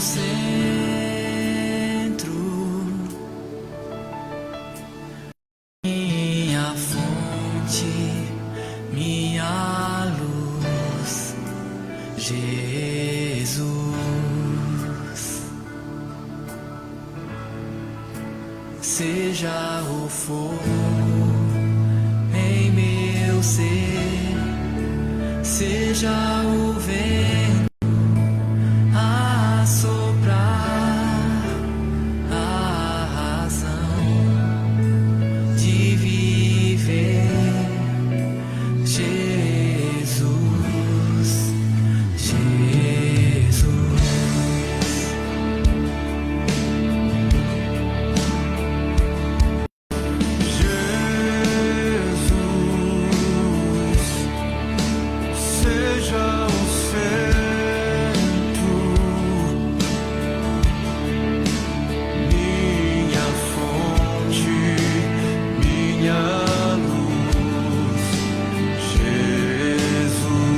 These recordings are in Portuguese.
centro, minha fonte, minha luz, Jesus. Seja o fogo em meu ser, seja o vento a soprar, a razão de viver, Jesus, Jesus. Seja o centro, minha fonte, minha luz, Jesus.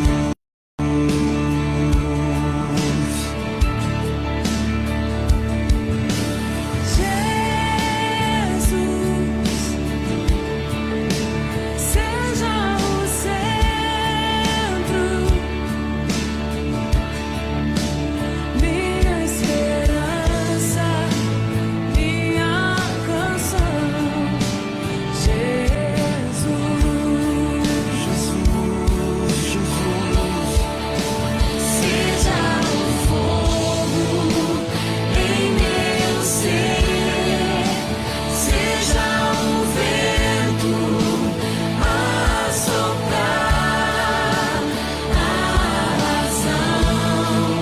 Seja o centro, minha esperança, minha canção, Jesus. Seja o fogo em meu ser, seja o vento a soprar, a razão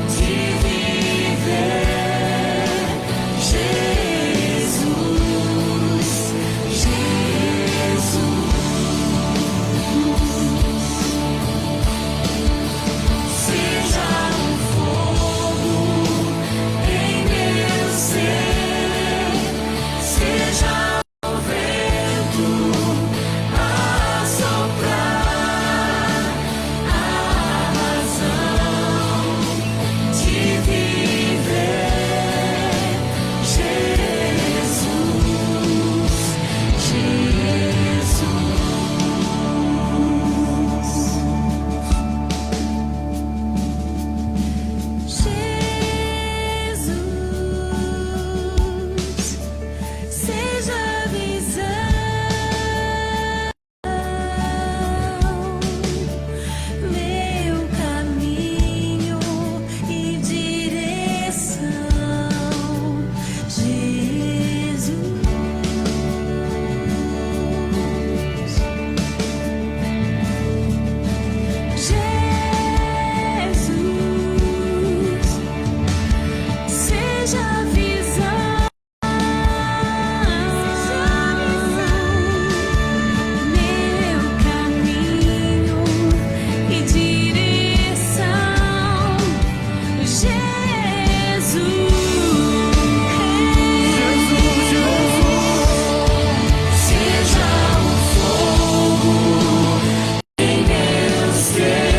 de viver, Jesus, Jesus. Seja o fogo em meu ser, seja o vento a soprar, a razão de viver, Jesus, Jesus. Seja a visão, meu caminho e direção, Jesus. Jesus, seja a visão, meu caminho e direção, Jesus. Seja o fogo em meu ser,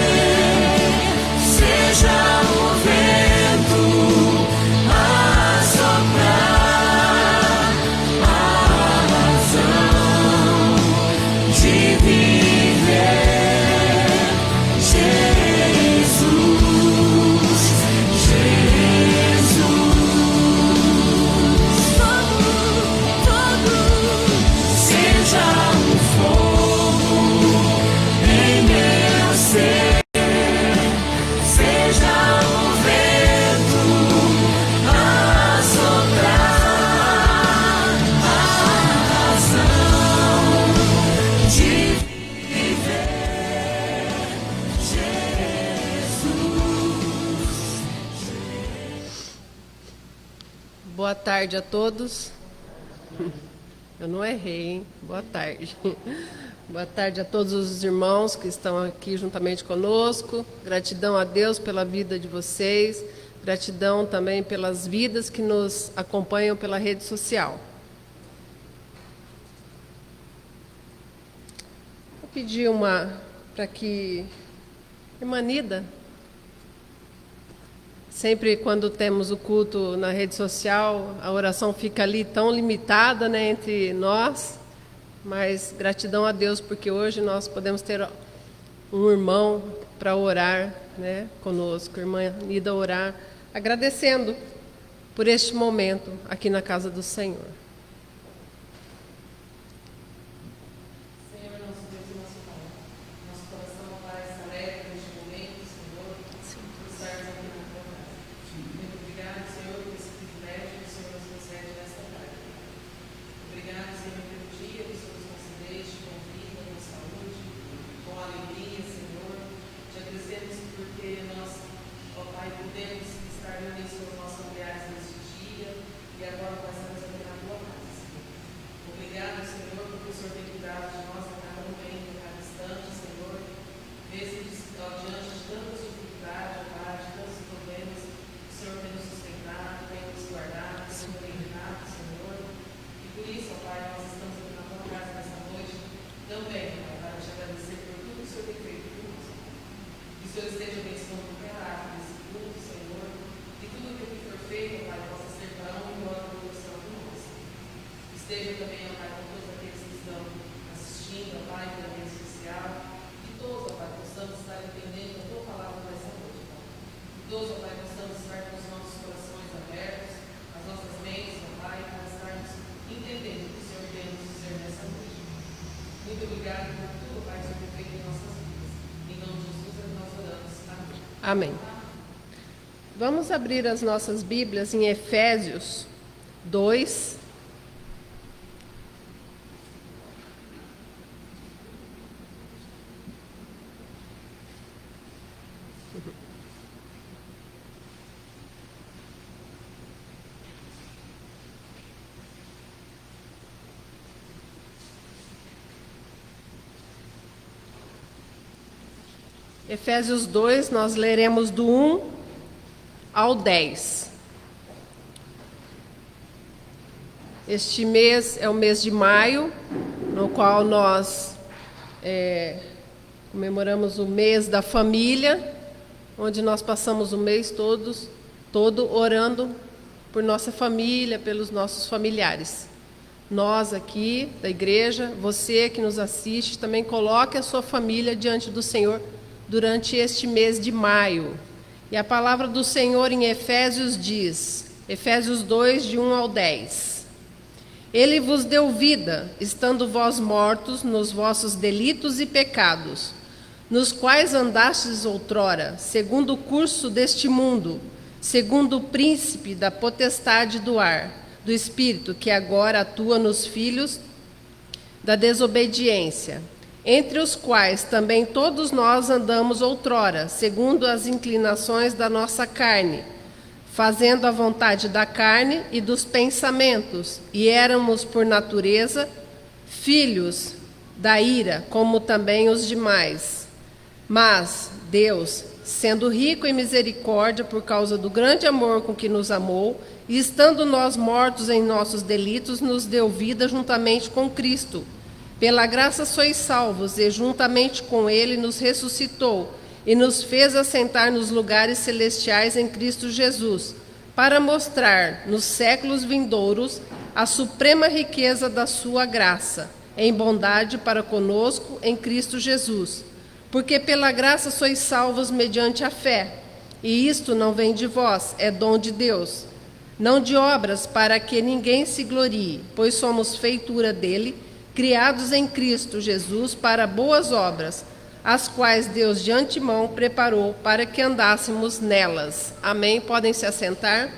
seja o vento a soprar, a razão de viver, Jesus, Jesus. Fogo, seja o fogo em meu ser, seja o vento a soprar, a razão de viver, Jesus. Boa tarde a todos. Eu não errei, hein? Boa tarde. Boa tarde a todos os irmãos que estão aqui juntamente conosco. Gratidão a Deus pela vida de vocês. Gratidão também pelas vidas que nos acompanham pela rede social. Vou pedir para que Irmã Nida Sempre quando temos o culto na rede social, a oração fica ali tão limitada, né, entre nós. Mas gratidão a Deus, porque hoje nós podemos ter um irmão para orar, né, conosco, irmã Nida orar, agradecendo por este momento aqui na casa do Senhor. Senhor, nosso Deus e nosso Pai, nosso coração, Pai, se alegra neste momento, Senhor, por estarmos aqui na tua casa. Muito obrigado, Senhor, por esse privilégio que o Senhor nos concede nesta tarde. Obrigado, Senhor, pelo dia que o Senhor nos concedeste, com vida, com saúde, com alegria, Senhor. Te agradecemos porque nós, ó Pai, podemos estar reunidos com os nossos familiares neste dia e agora passamos aqui na tua casa, Senhor. Obrigado, Senhor, porque o Senhor tem cuidado de nós a cada momento, a cada instante, Senhor. Vezes diante de tantas dificuldades, ó Pai, de tantos problemas, o Senhor tem nos sustentado, tem nos guardado, tem nos orientado, Senhor. E por isso, ó Pai, nós estamos aqui na tua casa nessa noite também, ó Pai, para te agradecer por tudo que o Senhor tem feito por nós. Que o Senhor esteja abençoando cada ato desse culto, Senhor. E tudo aquilo que for feito, ó Pai, possa ser para um e glória do coração de nós. Esteja também, ó Pai, com todos aqueles que estão assistindo, ó Pai, pela rede social. Que todos, ó Pai, possamos estar entendendo a tua palavra nessa noite, Pai. Que todos, ó Pai, possamos estar com os nossos corações abertos, as nossas mentes, ó Pai, para estarmos entendendo o que o Senhor tem nos dizer nessa noite. Muito obrigado por tudo, Pai, que o Senhor tem feito em nossas vidas. Em nome de Jesus, nós oramos. Amém. Amém. Vamos abrir as nossas Bíblias em Efésios 2. Efésios 2, nós leremos do 1 ao 10. Este mês é o mês de maio, no qual nós comemoramos o mês da família, onde nós passamos o mês todo orando por nossa família, pelos nossos familiares. Nós aqui da igreja, você que nos assiste, também coloque a sua família diante do Senhor durante este mês de maio. E a palavra do Senhor em Efésios diz, Efésios 2, de 1 ao 10. Ele vos deu vida, estando vós mortos nos vossos delitos e pecados, nos quais andastes outrora, segundo o curso deste mundo, segundo o príncipe da potestade do ar, do Espírito, que agora atua nos filhos da desobediência, entre os quais também todos nós andamos outrora, segundo as inclinações da nossa carne, fazendo a vontade da carne e dos pensamentos, e éramos, por natureza, filhos da ira, como também os demais. Mas Deus, sendo rico em misericórdia por causa do grande amor com que nos amou, e estando nós mortos em nossos delitos, nos deu vida juntamente com Cristo. Pela graça sois salvos, e juntamente com Ele nos ressuscitou, e nos fez assentar nos lugares celestiais em Cristo Jesus, para mostrar nos séculos vindouros a suprema riqueza da sua graça, em bondade para conosco em Cristo Jesus. Porque pela graça sois salvos mediante a fé, e isto não vem de vós, é dom de Deus, não de obras para que ninguém se glorie, pois somos feitura dele, criados em Cristo Jesus para boas obras, as quais Deus de antemão preparou para que andássemos nelas. Amém? Podem se assentar.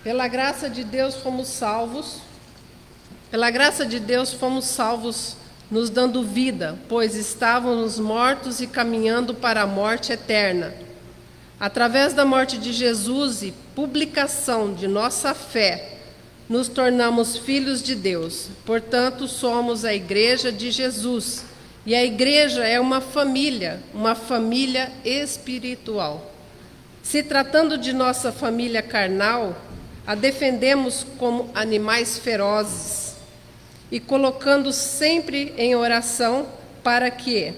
Pela graça de Deus fomos salvos. Pela graça de Deus fomos salvos, nos dando vida, pois estávamos mortos e caminhando para a morte eterna. Através da morte de Jesus e publicação de nossa fé, nos tornamos filhos de Deus. Portanto, somos a igreja de Jesus. E a igreja é uma família espiritual. Se tratando de nossa família carnal, a defendemos como animais ferozes e colocando sempre em oração para que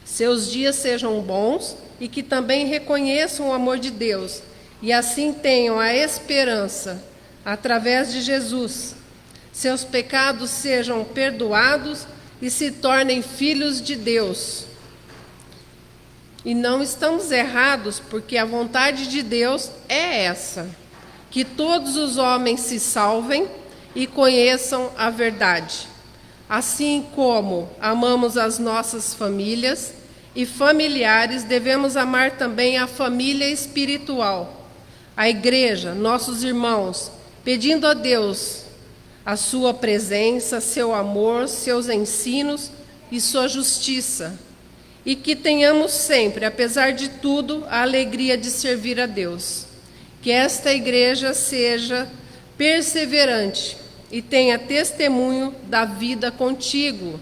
seus dias sejam bons e que também reconheçam o amor de Deus e assim tenham a esperança, através de Jesus, seus pecados sejam perdoados e se tornem filhos de Deus. E não estamos errados, porque a vontade de Deus é essa, que todos os homens se salvem e conheçam a verdade. Assim como amamos as nossas famílias e familiares, devemos amar também a família espiritual, a igreja, nossos irmãos, pedindo a Deus a sua presença, seu amor, seus ensinos e sua justiça. E que tenhamos sempre, apesar de tudo, a alegria de servir a Deus. Que esta igreja seja perseverante e tenha testemunho da vida contigo.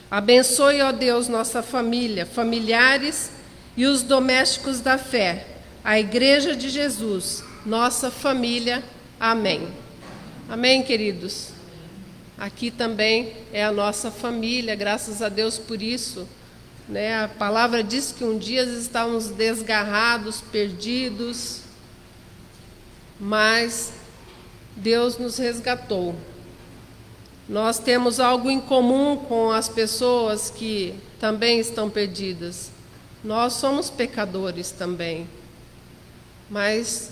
Abençoe, ó Deus, nossa família, familiares e os domésticos da fé, a igreja de Jesus, nossa família. Amém. Amém, queridos? Aqui também é a nossa família, graças a Deus por isso. A palavra diz que um dia estávamos desgarrados, perdidos, mas Deus nos resgatou. Nós temos algo em comum com as pessoas que também estão perdidas. Nós somos pecadores também, mas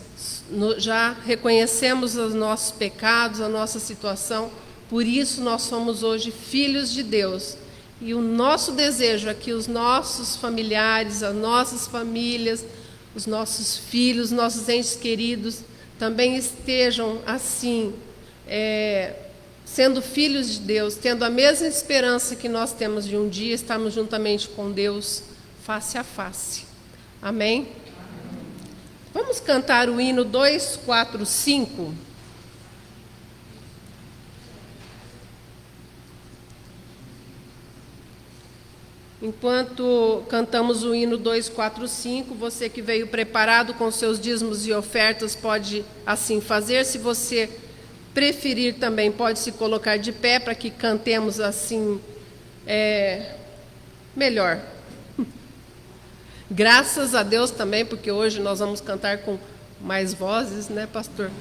já reconhecemos os nossos pecados, a nossa situação, por isso nós somos hoje filhos de Deus. E o nosso desejo é que os nossos familiares, as nossas famílias, os nossos filhos, nossos entes queridos, também estejam assim, sendo filhos de Deus, tendo a mesma esperança que nós temos de um dia estarmos juntamente com Deus, face a face. Amém? Vamos cantar o hino 245. Enquanto cantamos o hino 245, você que veio preparado com seus dízimos e ofertas pode assim fazer. Se você preferir também, pode se colocar de pé para que cantemos assim melhor. Graças a Deus também, porque hoje nós vamos cantar com mais vozes, né, pastor?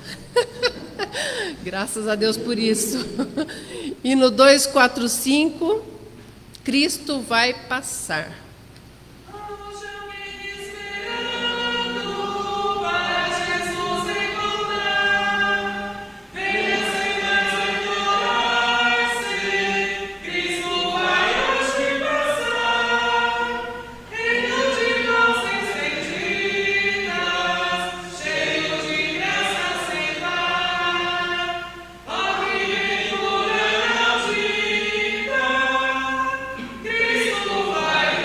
Graças a Deus por isso. Hino 245. Cristo vai passar. Cristo vai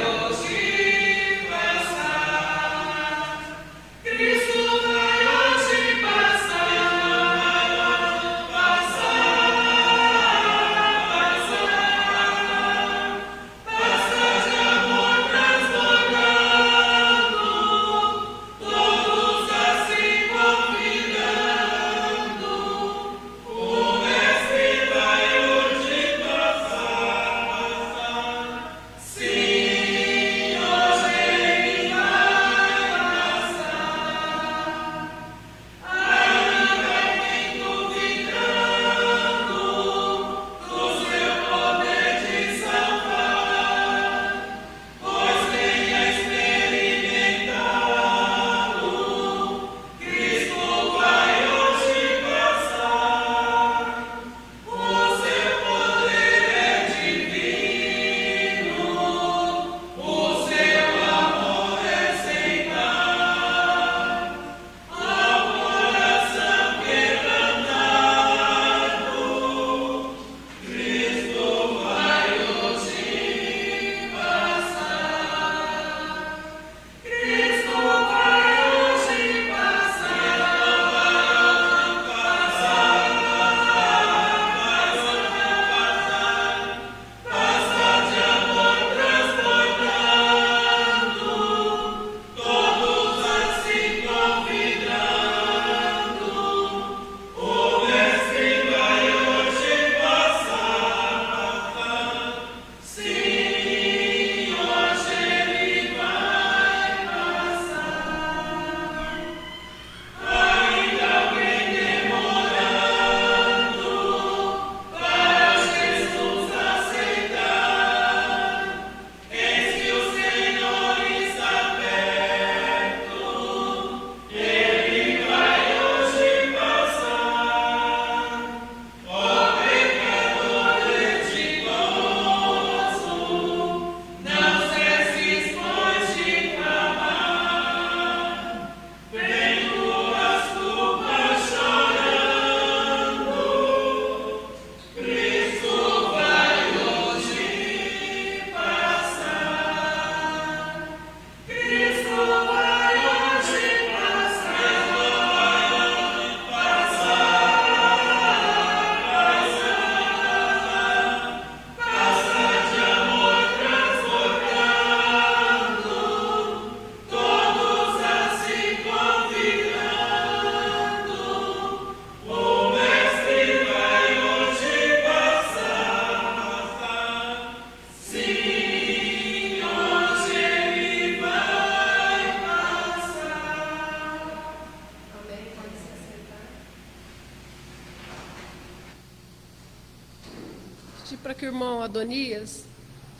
irmão Adonias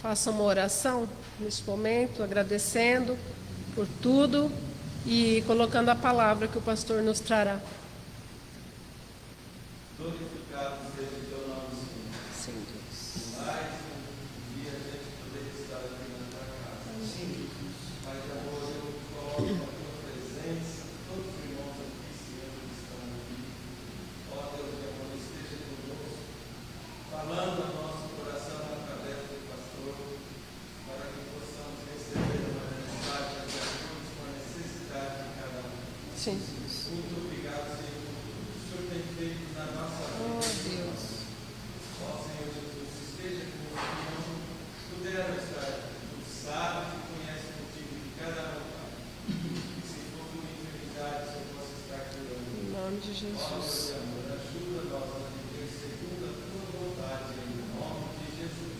faça uma oração nesse momento, agradecendo por tudo e colocando a palavra que o pastor nos trará. Glorificado seja o teu nome, Senhor. Sim, Deus. Mais um dia a gente poder estar aqui na tua casa. Sim. Pai de amor, eu coloco a tua presença, todos os irmãos aqui, Senhor, que estão aqui. Ó Deus de amor, esteja conosco, falando ao nosso coração através do pastor, para que possamos receber uma mensagem de acordo com a necessidade de cada um. Sim. Muito obrigado, Senhor, por tudo que o Senhor tem feito na nossa vida. Oh, Deus. Ó Senhor Jesus, esteja com os irmãos que puderam estar aqui. Tu sabes e conhece o motivo de cada um, Pai. E se for por enfermidade, eu posso estar curando. Em nome de Ó Deus Jesus. de amor, ajuda-nos a viver segundo a tua vontade, em nome de Jesus.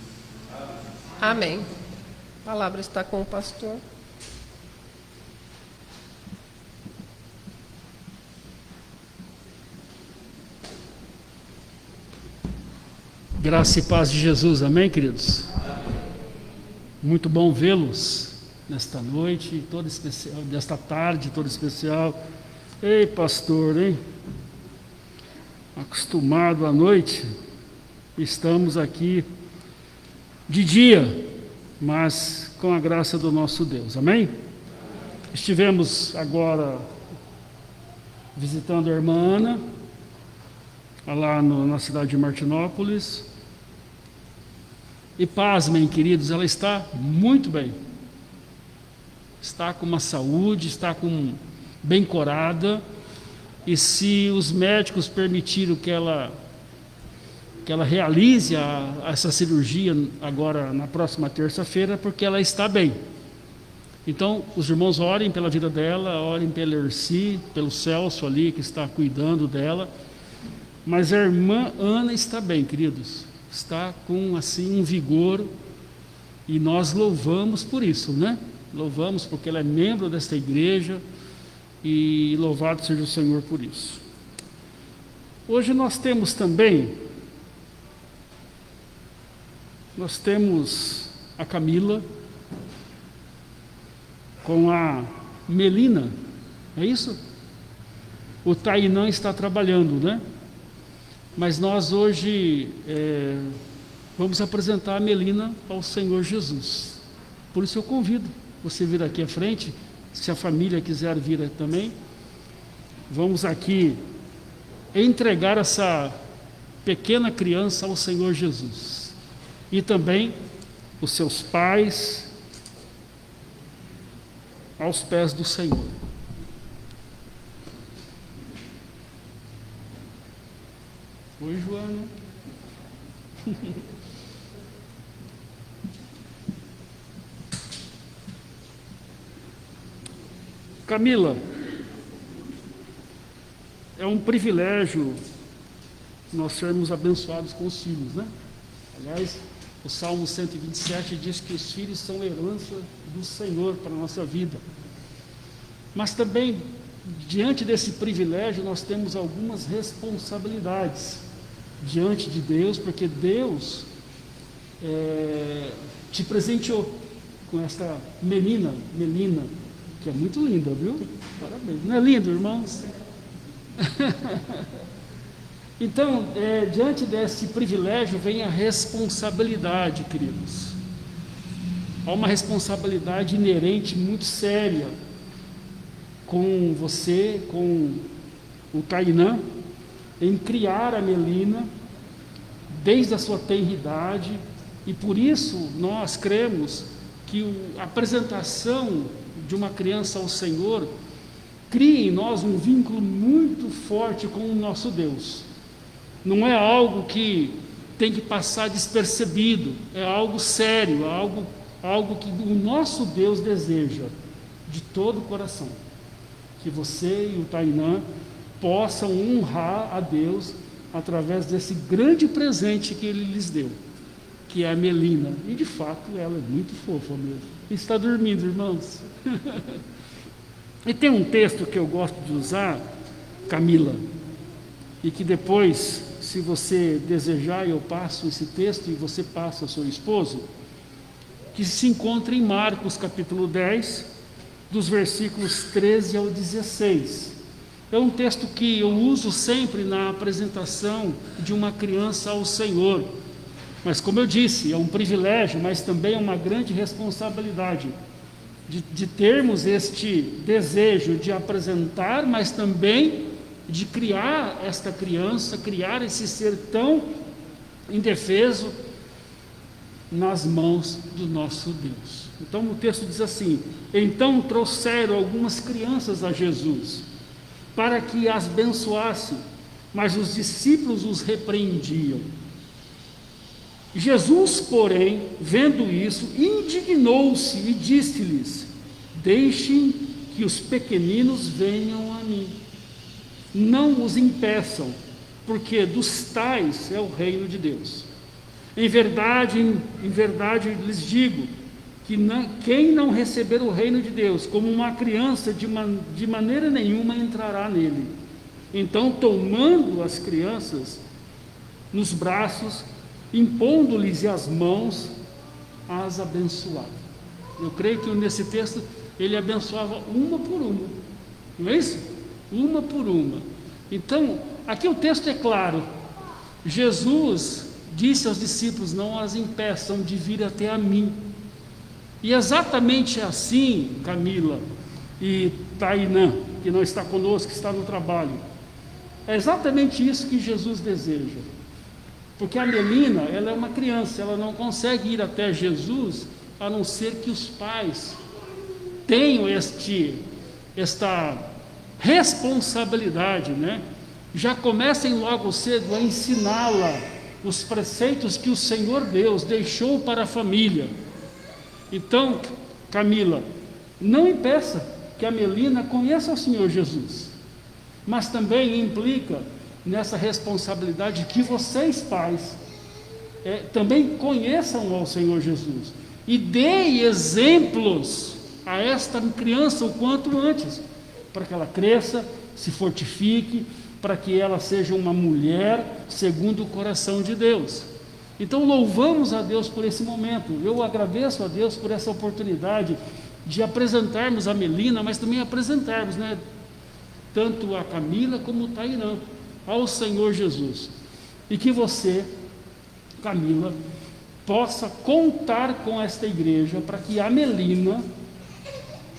Amém. Amém. A palavra está com o pastor. Graça e paz de Jesus, amém, queridos? Muito bom vê-los nesta noite, toda especial, nesta tarde, toda especial. Ei, pastor, hein? Acostumado à noite, estamos aqui de dia, mas com a graça do nosso Deus, amém? Estivemos agora visitando a irmã Ana, lá na cidade de Martinópolis. E pasmem, queridos, ela está muito bem. Está com uma saúde, está bem corada. E se os médicos permitiram que ela realize essa cirurgia agora na próxima terça-feira, porque ela está bem. Então, os irmãos orem pela vida dela, orem pela Erci, pelo Celso ali que está cuidando dela. Mas a irmã Ana está bem, queridos. Está com assim um vigor e nós louvamos por isso, né? Louvamos porque ela é membro desta igreja e louvado seja o Senhor por isso. Hoje nós temos a Camila com a Melina, é isso? O Tainã está trabalhando, né? Mas nós hoje vamos apresentar a Melina ao Senhor Jesus. Por isso eu convido você vir aqui à frente, se a família quiser vir também. Vamos aqui entregar essa pequena criança ao Senhor Jesus. E também os seus pais aos pés do Senhor. Oi, Joana. Camila, é um privilégio nós sermos abençoados com os filhos, né? Aliás, o Salmo 127 diz que os filhos são herança do Senhor para a nossa vida. Mas também, diante desse privilégio, nós temos algumas responsabilidades diante de Deus, porque Deus te presenteou com esta Melina, que é muito linda, viu? Parabéns. Não é lindo, irmãos? Então, diante desse privilégio vem a responsabilidade, queridos. Há uma responsabilidade inerente muito séria com você, com o Tainã, em criar a Melina desde a sua tenridade, e por isso nós cremos que a apresentação de uma criança ao Senhor cria em nós um vínculo muito forte com o nosso Deus. Não é algo que tem que passar despercebido, é algo sério, algo que o nosso Deus deseja de todo o coração. Que você e o Tainã possam honrar a Deus através desse grande presente que Ele lhes deu, que é a Melina. E de fato ela é muito fofa mesmo. Está dormindo, irmãos? E tem um texto que eu gosto de usar, Camila, e que depois, se você desejar, eu passo esse texto e você passa ao seu esposo, que se encontra em Marcos capítulo 10, dos versículos 13 ao 16. É um texto que eu uso sempre na apresentação de uma criança ao Senhor. Mas como eu disse, é um privilégio, mas também é uma grande responsabilidade de termos este desejo de apresentar, mas também de criar esta criança, criar esse ser tão indefeso nas mãos do nosso Deus. Então o texto diz assim: então trouxeram algumas crianças a Jesus, para que as abençoasse, mas os discípulos os repreendiam. Jesus, porém, vendo isso, indignou-se e disse-lhes: deixem que os pequeninos venham a mim, não os impeçam, porque dos tais é o reino de Deus. Em verdade lhes digo, que quem não receber o reino de Deus como uma criança, de maneira nenhuma entrará nele. Então, tomando as crianças nos braços, impondo-lhes as mãos, as abençoava. Eu creio que nesse texto ele abençoava uma por uma, não é isso? Uma por uma. Então, aqui o texto é claro. Jesus disse aos discípulos: não as impeçam de vir até a mim. E exatamente assim, Camila e Tainã, que não está conosco, que está no trabalho, é exatamente isso que Jesus deseja. Porque a Melina, ela é uma criança, ela não consegue ir até Jesus, a não ser que os pais tenham esta responsabilidade, né? Já comecem logo cedo a ensiná-la os preceitos que o Senhor Deus deixou para a família. Então, Camila, não impeça que a Melina conheça o Senhor Jesus, mas também implica nessa responsabilidade que vocês, pais, também conheçam ao Senhor Jesus e deem exemplos a esta criança o quanto antes, para que ela cresça, se fortifique, para que ela seja uma mulher segundo o coração de Deus. Então louvamos a Deus por esse momento. Eu agradeço a Deus por essa oportunidade de apresentarmos a Melina, mas também apresentarmos, né, tanto a Camila como o Tairã ao Senhor Jesus. E que você, Camila, possa contar com esta igreja para que a Melina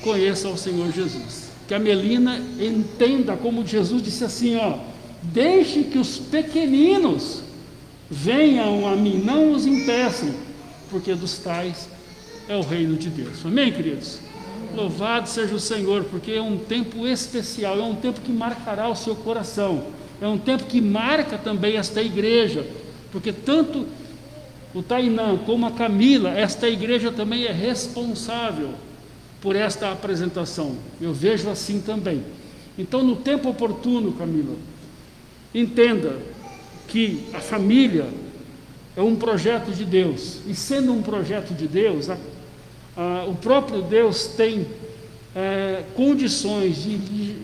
conheça o Senhor Jesus. Que a Melina entenda, como Jesus disse assim, ó: deixe que os pequeninos venham a mim, não os impeçam, porque dos tais é o reino de Deus. Amém, queridos? Louvado seja o Senhor, porque é um tempo especial, é um tempo que marcará o seu coração, é um tempo que marca também esta igreja, porque tanto o Tainã como a Camila, esta igreja também é responsável por esta apresentação. Eu vejo assim também. Então, no tempo oportuno, Camila, entenda que a família é um projeto de Deus, e sendo um projeto de Deus, o próprio Deus tem condições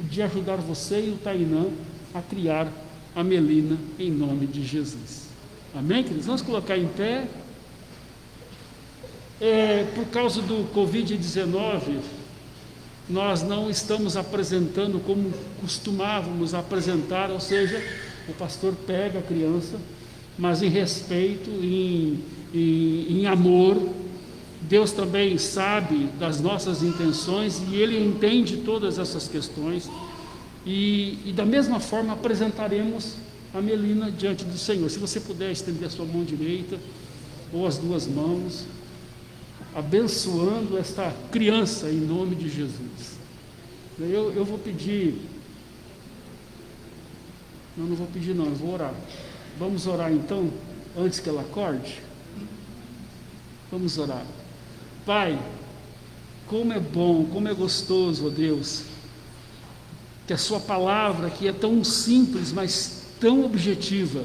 de ajudar você e o Tainã a criar a Melina em nome de Jesus. Amém, queridos? Vamos colocar em pé. Por causa do Covid-19, nós não estamos apresentando como costumávamos apresentar, ou seja, o pastor pega a criança, mas em respeito, em amor. Deus também sabe das nossas intenções e Ele entende todas essas questões. E da mesma forma apresentaremos a Melina diante do Senhor. Se você puder estender a sua mão direita ou as duas mãos, abençoando esta criança em nome de Jesus. Eu vou pedir, não vou pedir não, eu vou orar. Vamos orar então, antes que ela acorde? Vamos orar. Pai, como é bom, como é gostoso, ó Deus, que a sua palavra, que é tão simples, mas tão objetiva,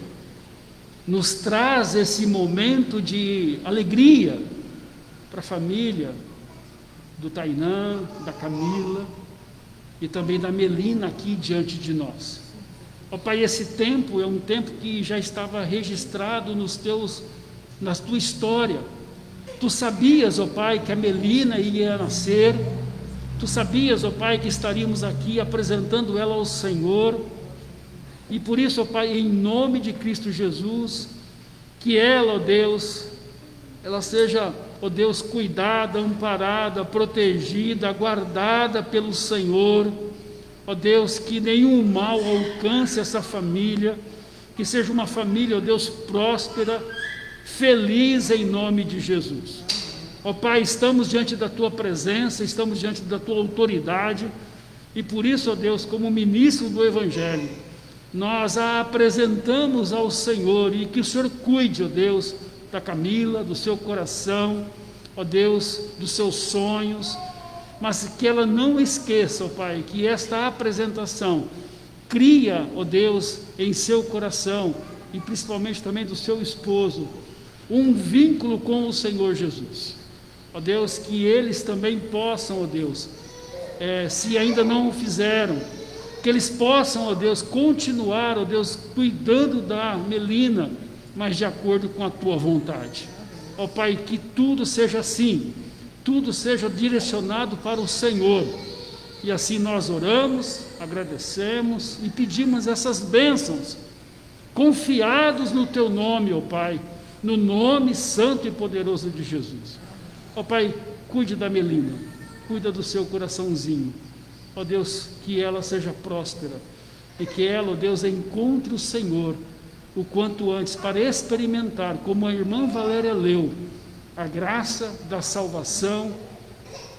nos traz esse momento de alegria para a família do Tainã, da Camila e também da Melina aqui diante de nós. Ó Pai, esse tempo é um tempo que já estava registrado na tua história. Tu sabias, ó Pai, que a Melina ia nascer. Tu sabias, ó Pai, que estaríamos aqui apresentando ela ao Senhor. E por isso, ó Pai, em nome de Cristo Jesus, que ela, ó Deus, ela seja, ó Deus, cuidada, amparada, protegida, guardada pelo Senhor. Ó Deus, que nenhum mal alcance essa família, que seja uma família, ó Deus, próspera, feliz em nome de Jesus. Ó Pai, estamos diante da Tua presença, estamos diante da Tua autoridade, e por isso, ó Deus, como ministro do Evangelho, nós a apresentamos ao Senhor, e que o Senhor cuide, ó Deus, da Camila, do seu coração, ó Deus, dos seus sonhos, mas que ela não esqueça, ó Pai, que esta apresentação cria, ó Deus, em seu coração, e principalmente também do seu esposo, um vínculo com o Senhor Jesus. Ó Deus, que eles também possam, ó Deus, se ainda não o fizeram, que eles possam, ó Deus, continuar, ó Deus, cuidando da Melina, mas de acordo com a Tua vontade. Ó Pai, que tudo seja assim, tudo seja direcionado para o Senhor. E assim nós oramos, agradecemos e pedimos essas bênçãos, confiados no Teu nome, ó Pai, no nome santo e poderoso de Jesus. Ó Pai, cuide da Melina, cuida do seu coraçãozinho. Ó Deus, que ela seja próspera e que ela, ó Deus, encontre o Senhor o quanto antes para experimentar, como a irmã Valéria leu, a graça da salvação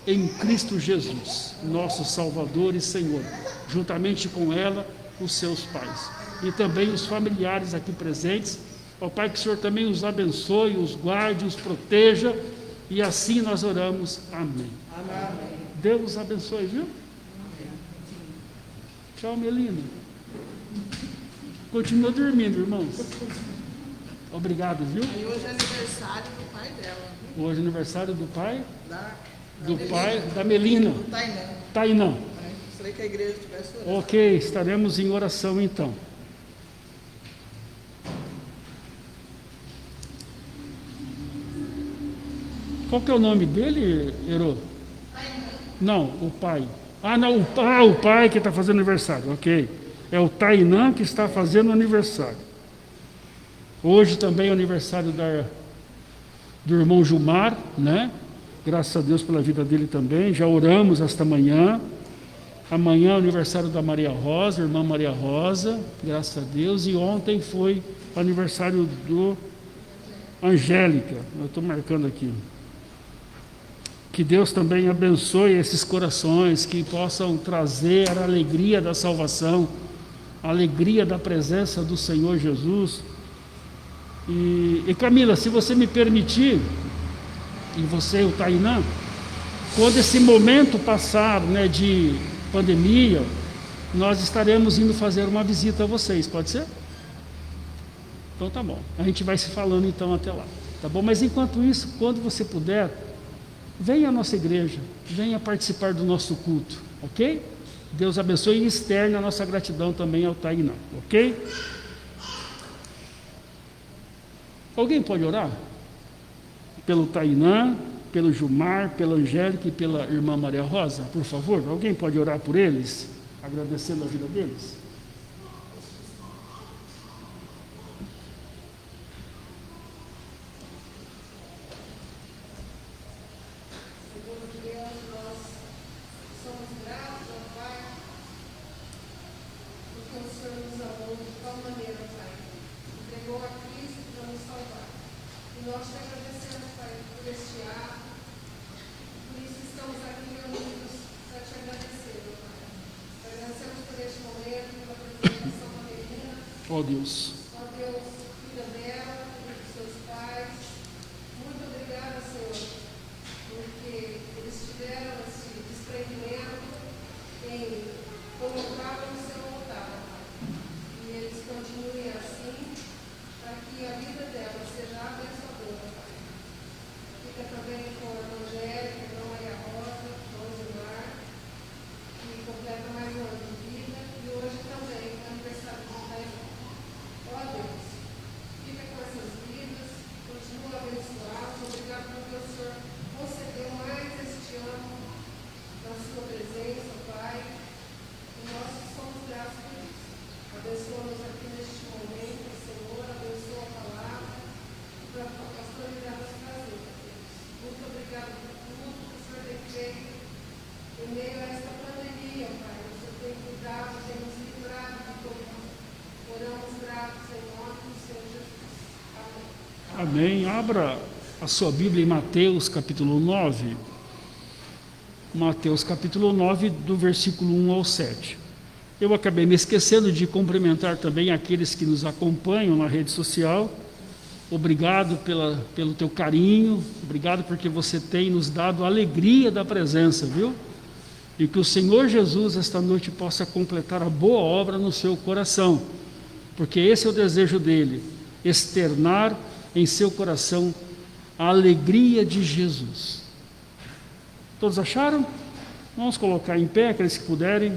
em Cristo Jesus, nosso Salvador e Senhor, juntamente com ela, os seus pais e também os familiares aqui presentes. Ó Pai, que o Senhor também os abençoe, os guarde, os proteja, e assim nós oramos. Amém. Amém. Deus os abençoe, viu? Amém. Tchau, Melina. Continua dormindo, irmãos. Obrigado, viu? E hoje é aniversário do pai dela. Hoje é aniversário do pai? Do pai da Melina. Tainã. Gostaria que a igreja tivesse orado. Ok, estaremos em oração então. Qual que é o nome dele, Herô? Não, o pai. Não, o pai que está fazendo aniversário, ok. É o Tainã que está fazendo aniversário. Hoje também é aniversário do irmão Gilmar, né? Graças a Deus pela vida dele também. Já oramos esta manhã. Amanhã é o aniversário da Maria Rosa, irmã Maria Rosa, graças a Deus. E ontem foi o aniversário do Angélica. Eu estou marcando aqui. Que Deus também abençoe esses corações, que possam trazer a alegria da salvação, a alegria da presença do Senhor Jesus. E Camila, se você me permitir, e você e o Tainã, quando esse momento passar, né, de pandemia, nós estaremos indo fazer uma visita a vocês, pode ser? Então tá bom, a gente vai se falando então até lá, tá bom? Mas enquanto isso, quando você puder, venha à nossa igreja, venha participar do nosso culto, ok? Deus abençoe e externe a nossa gratidão também ao Tainã, ok? Alguém pode orar? Pelo Tainã, pelo Gilmar, pela Angélica e pela irmã Maria Rosa, por favor? Alguém pode orar por eles, agradecendo a vida deles? Ó Deus. Ó Deus, cuida dela, cuida dos seus pais. Muito obrigada, Senhor, porque eles tiveram esse desprendimento em colocar no seu altar, Pai. E eles continuem assim, para que a vida dela seja abençoadora, Pai. Fica também com a Angélica, a irmã Maria Rosa, o Rosimar, que completa mais um ano de vida. E hoje também é aniversário do em meio a esta pandemia, Pai, o Senhor tem cuidado, tem nos livrado de todo mal. Oramos gratos em nome do Senhor Jesus. Amém. Amém. Abra a sua Bíblia em Mateus capítulo 9. Mateus capítulo 9, do versículo 1 ao 7. Eu acabei me esquecendo de cumprimentar também aqueles que nos acompanham na rede social. Obrigado pelo teu carinho, obrigado porque você tem nos dado a alegria da presença, viu? E que o Senhor Jesus esta noite possa completar a boa obra no seu coração, porque esse é o desejo dele, externar em seu coração a alegria de Jesus. Todos acharam? Vamos colocar em pé, aqueles que puderem.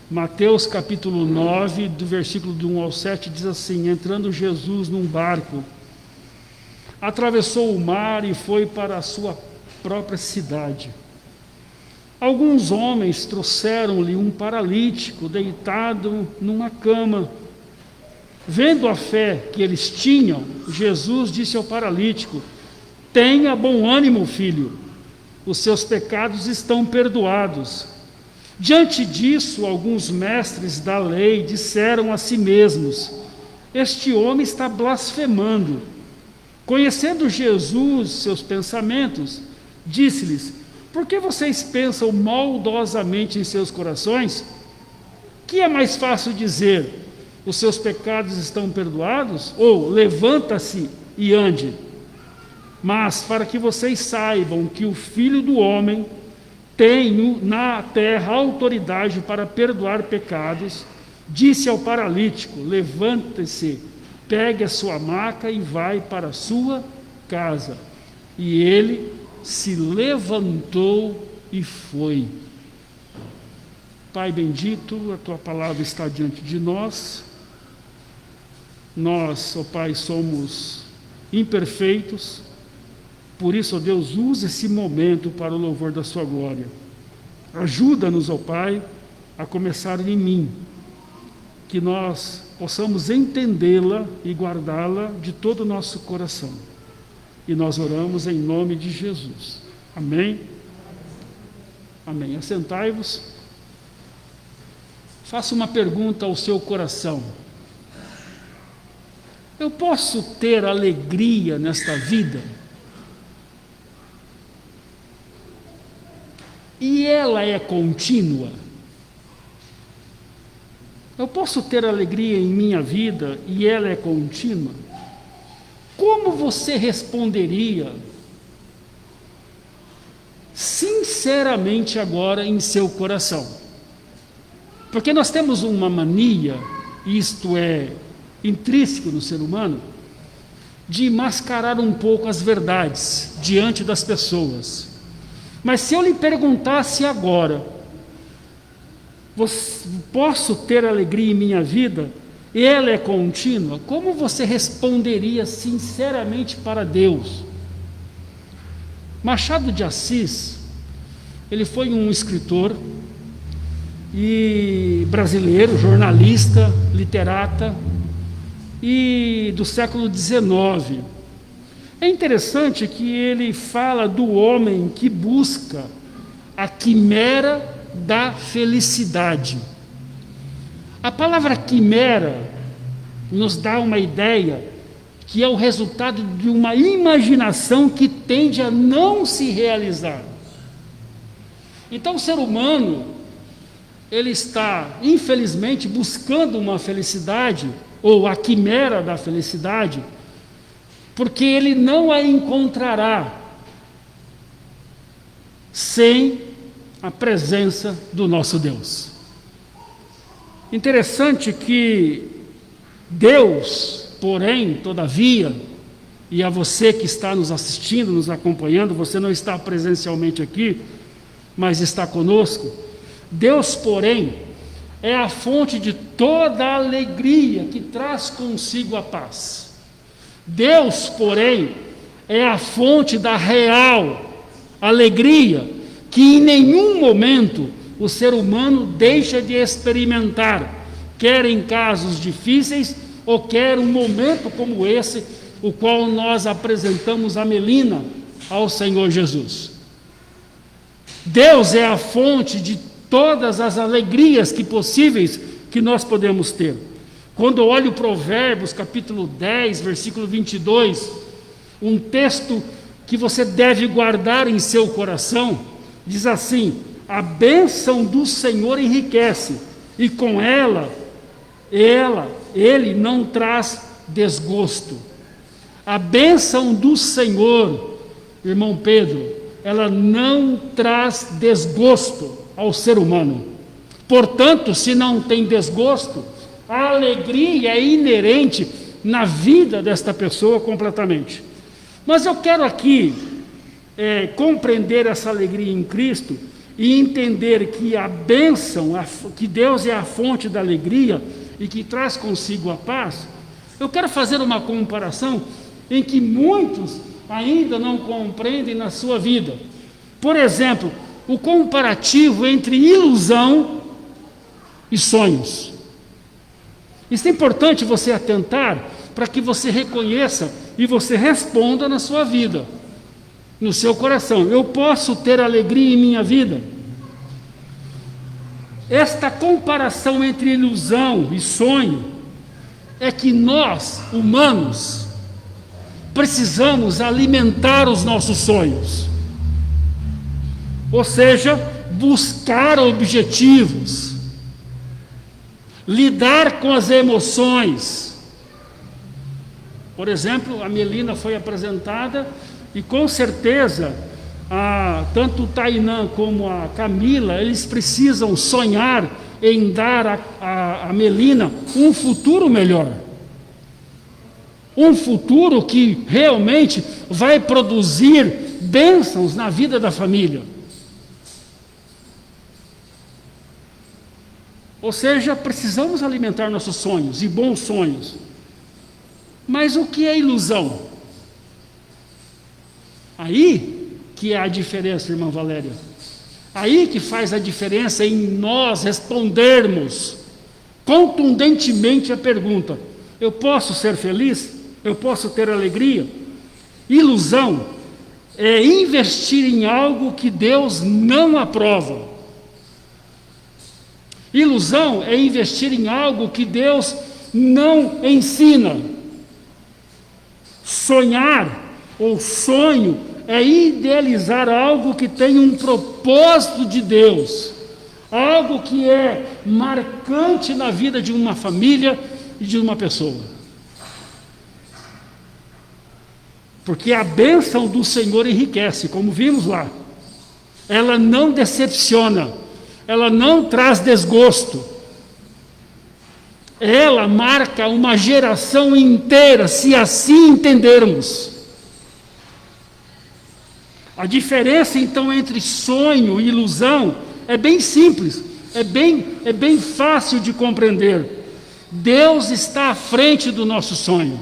Mateus capítulo 9, do versículo de 1 ao 7, diz assim: entrando Jesus num barco, atravessou o mar e foi para a sua própria cidade. Alguns homens trouxeram-lhe um paralítico deitado numa cama. Vendo a fé que eles tinham, Jesus disse ao paralítico: tenha bom ânimo, filho, os seus pecados estão perdoados. Diante disso, alguns mestres da lei disseram a si mesmos: este homem está blasfemando. Conhecendo Jesus seus pensamentos, disse-lhes: por que vocês pensam maldosamente em seus corações? Que é mais fácil dizer: os seus pecados estão perdoados? Ou levanta-se e ande? Mas para que vocês saibam que o Filho do Homem tem na terra autoridade para perdoar pecados, disse ao paralítico: levante-se, pegue a sua maca e vai para a sua casa. E ele se levantou e foi. Pai bendito, a tua palavra está diante de nós. Nós, ó Pai, somos imperfeitos. Por isso, ó Deus, use esse momento para o louvor da sua glória. Ajuda-nos, ó Pai, a começar em mim, que nós possamos entendê-la e guardá-la de todo o nosso coração. E nós oramos em nome de Jesus. Amém? Amém. Assentai-vos. Faça uma pergunta ao seu coração. Eu posso ter alegria nesta vida? E ela é contínua? Eu posso ter alegria em minha vida e ela é contínua? Como você responderia sinceramente agora em seu coração? Porque nós temos uma mania, isto é intrínseco no ser humano, de mascarar um pouco as verdades diante das pessoas. Mas se eu lhe perguntasse agora: posso ter alegria em minha vida e ela é contínua? Como você responderia sinceramente para Deus? Machado de Assis, ele foi um escritor e brasileiro, jornalista, literata, e do século XIX. É interessante que ele fala do homem que busca a quimera da felicidade. A palavra quimera nos dá uma ideia que é o resultado de uma imaginação que tende a não se realizar. Então o ser humano, ele está, infelizmente, buscando uma felicidade, ou a quimera da felicidade, porque ele não a encontrará sem a presença do nosso Deus. Interessante que Deus, porém, todavia, e a você que está nos assistindo, nos acompanhando, você não está presencialmente aqui, mas está conosco, Deus, porém, é a fonte de toda a alegria que traz consigo a paz. Deus, porém, é a fonte da real alegria que em nenhum momento o ser humano deixa de experimentar, quer em casos difíceis ou quer um momento como esse, o qual nós apresentamos a Melina ao Senhor Jesus. Deus é a fonte de todas as alegrias possíveis que nós podemos ter. Quando eu olho Provérbios, capítulo 10, versículo 22, um texto que você deve guardar em seu coração, diz assim: a bênção do Senhor enriquece, e com ele não traz desgosto. A bênção do Senhor, irmão Pedro, ela não traz desgosto ao ser humano. Portanto, se não tem desgosto, a alegria é inerente na vida desta pessoa completamente. Mas eu quero aqui compreender essa alegria em Cristo e entender que a bênção, que Deus é a fonte da alegria e que traz consigo a paz. Eu quero fazer uma comparação em que muitos ainda não compreendem na sua vida. Por exemplo, o comparativo entre ilusão e sonhos. Isso é importante você atentar para que você reconheça e você responda na sua vida, no seu coração. Eu posso ter alegria em minha vida? Esta comparação entre ilusão e sonho é que nós, humanos, precisamos alimentar os nossos sonhos. Ou seja, buscar objetivos, lidar com as emoções. Por exemplo, a Melina foi apresentada e com certeza tanto o Tainã como a Camila, eles precisam sonhar em dar a Melina um futuro melhor. Um futuro que realmente vai produzir bênçãos na vida da família. Ou seja, precisamos alimentar nossos sonhos, e bons sonhos. Mas o que é ilusão? Aí que é a diferença, irmã Valéria. Aí que faz a diferença em nós respondermos contundentemente a pergunta: eu posso ser feliz? Eu posso ter alegria? Ilusão é investir em algo que Deus não aprova. Ilusão é investir em algo que Deus não ensina. Sonhar ou sonho é idealizar algo que tem um propósito de Deus, algo que é marcante na vida de uma família e de uma pessoa. Porque a bênção do Senhor enriquece, como vimos lá. Ela não decepciona, ela não traz desgosto. Ela marca uma geração inteira, se assim entendermos. A diferença, então, entre sonho e ilusão é bem simples, é bem fácil de compreender. Deus está à frente do nosso sonho.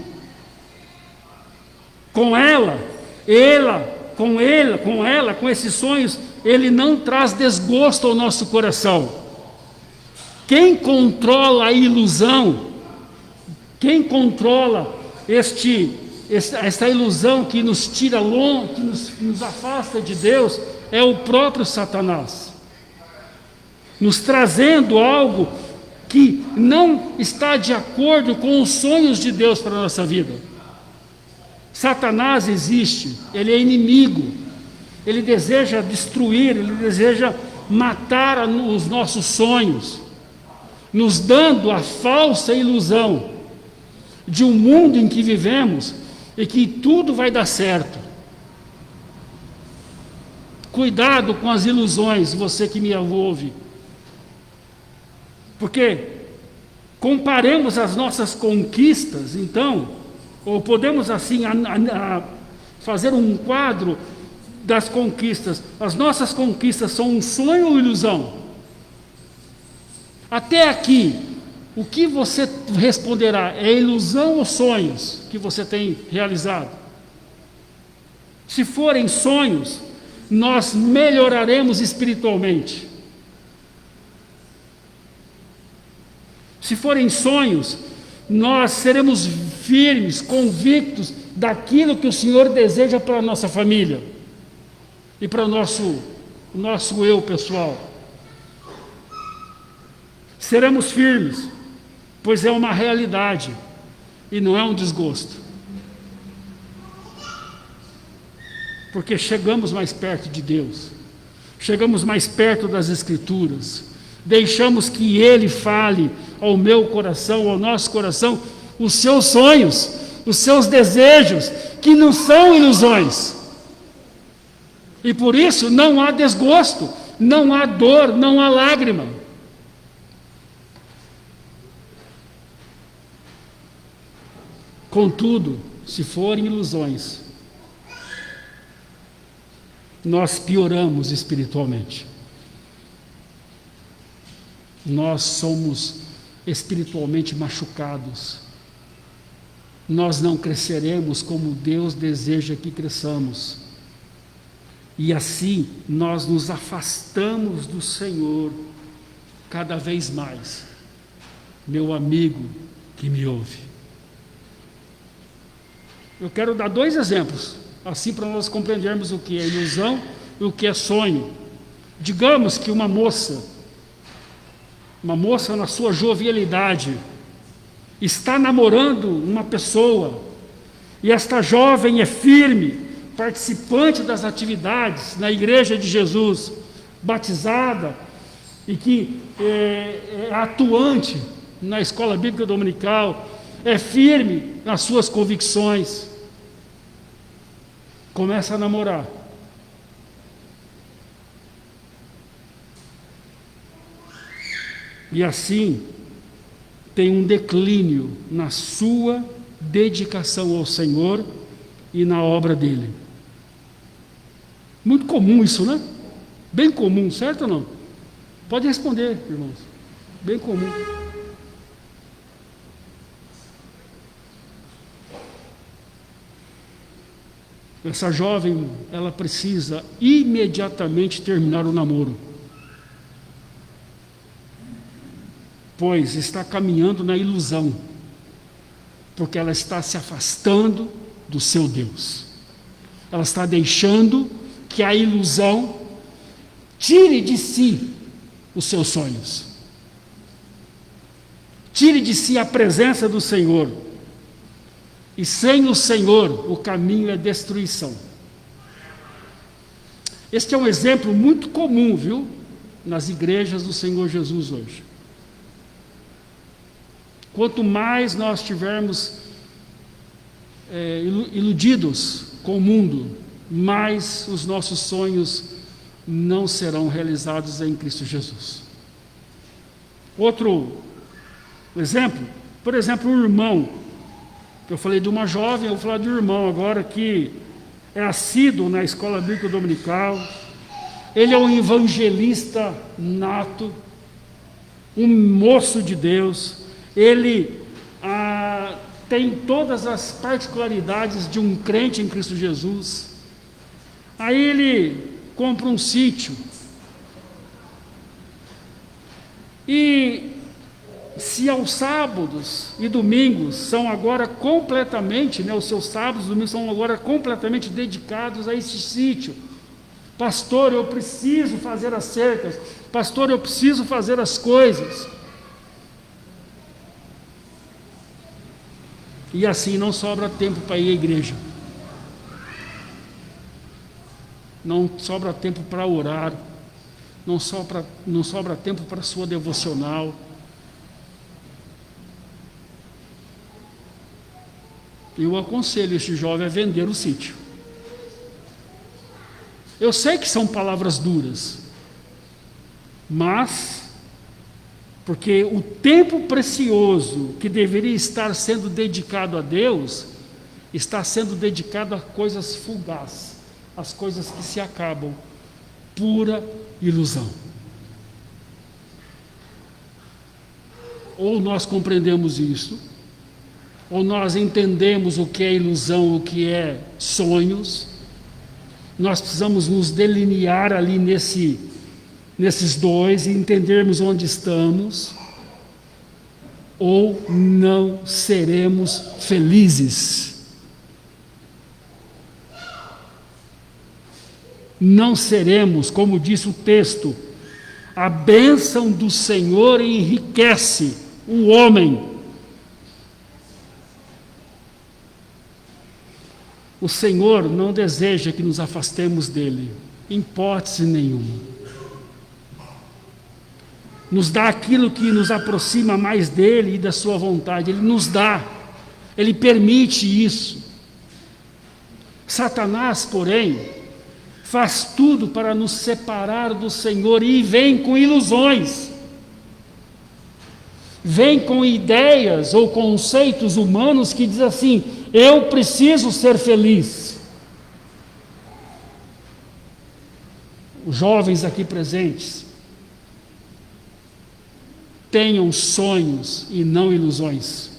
Com esses sonhos, Ele não traz desgosto ao nosso coração. Quem controla a ilusão, quem controla esta ilusão que nos tira longe, que nos afasta de Deus, é o próprio Satanás, nos trazendo algo que não está de acordo com os sonhos de Deus para a nossa vida. Satanás existe, ele é inimigo, ele deseja destruir, ele deseja matar os nossos sonhos, nos dando a falsa ilusão de um mundo em que vivemos e que tudo vai dar certo. Cuidado com as ilusões, você que me ouve. Porque comparemos as nossas conquistas, então, ou podemos assim fazer um quadro das conquistas. As nossas conquistas são um sonho ou ilusão? Até aqui, o que você responderá? É ilusão ou sonhos que você tem realizado? Se forem sonhos, nós melhoraremos espiritualmente. Se forem sonhos, nós seremos firmes, convictos daquilo que o Senhor deseja para a nossa família e para o nosso o nosso eu pessoal. Seremos firmes, pois é uma realidade e não é um desgosto. Porque chegamos mais perto de Deus, chegamos mais perto das Escrituras, deixamos que Ele fale ao meu coração, ao nosso coração, os seus sonhos, os seus desejos, que não são ilusões. E por isso não há desgosto, não há dor, não há lágrima. Contudo, se forem ilusões, nós pioramos espiritualmente. Nós somos espiritualmente machucados. Nós não cresceremos como Deus deseja que cresçamos. E assim nós nos afastamos do Senhor cada vez mais. Meu amigo que me ouve. Eu quero dar 2 exemplos, assim para nós compreendermos o que é ilusão e o que é sonho. Digamos que uma moça na sua jovialidade, está namorando uma pessoa, e esta jovem é firme, participante das atividades na Igreja de Jesus, batizada, e que é atuante na escola bíblica dominical, é firme nas suas convicções, começa a namorar. E assim tem um declínio na sua dedicação ao Senhor e na obra dele. Muito comum isso, né? Bem comum, certo ou não? Pode responder, irmãos. Bem comum. Essa jovem, ela precisa imediatamente terminar o namoro, pois está caminhando na ilusão, porque ela está se afastando do seu Deus. Ela está deixando que a ilusão tire de si os seus sonhos, tire de si a presença do Senhor. E sem o Senhor, o caminho é destruição. Este é um exemplo muito comum, viu, nas igrejas do Senhor Jesus hoje. Quanto mais nós estivermos iludidos com o mundo, mais os nossos sonhos não serão realizados em Cristo Jesus. Outro exemplo, por exemplo, um irmão. Eu falei de uma jovem, eu vou falar de um irmão agora que é assíduo na escola bíblica dominical. Ele é um evangelista nato, um moço de Deus. Ele tem todas as particularidades de um crente em Cristo Jesus. Aí ele compra um sítio e se aos sábados e domingos são agora completamente, os seus sábados e domingos são agora completamente dedicados a esse sítio. Pastor, eu preciso fazer as cercas. Pastor, eu preciso fazer as coisas. E assim não sobra tempo para ir à igreja. Não sobra tempo para orar. Não sobra tempo para a sua devocional. Eu aconselho este jovem a vender o sítio. Eu sei que são palavras duras, mas porque o tempo precioso que deveria estar sendo dedicado a Deus, está sendo dedicado a coisas fugazes, as coisas que se acabam, pura ilusão. Ou nós compreendemos isso, ou nós entendemos o que é ilusão, o que é sonhos. Nós precisamos nos delinear ali nesses dois e entendermos onde estamos, ou não seremos felizes. não seremos, como diz o texto, a bênção do Senhor enriquece o homem. O Senhor não deseja que nos afastemos dele, em hipótese nenhuma. Nos dá aquilo que nos aproxima mais dele e da sua vontade. Ele nos dá, ele permite isso. Satanás, porém, faz tudo para nos separar do Senhor e vem com ilusões. Vem com ideias ou conceitos humanos que diz assim: eu preciso ser feliz. Os jovens aqui presentes, tenham sonhos e não ilusões.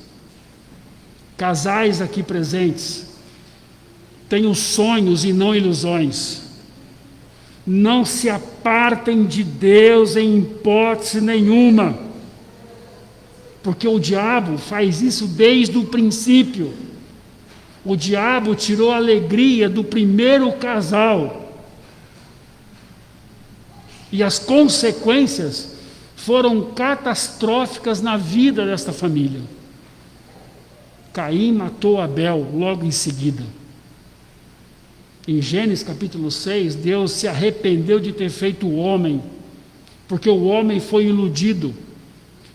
Casais aqui presentes, tenham sonhos e não ilusões. Não se apartem de Deus em hipótese nenhuma, porque o diabo faz isso desde o princípio. O diabo tirou a alegria do primeiro casal, e as consequências foram catastróficas na vida desta família. Caim matou Abel logo em seguida. Em Gênesis capítulo 6, Deus se arrependeu de ter feito o homem, porque o homem foi iludido,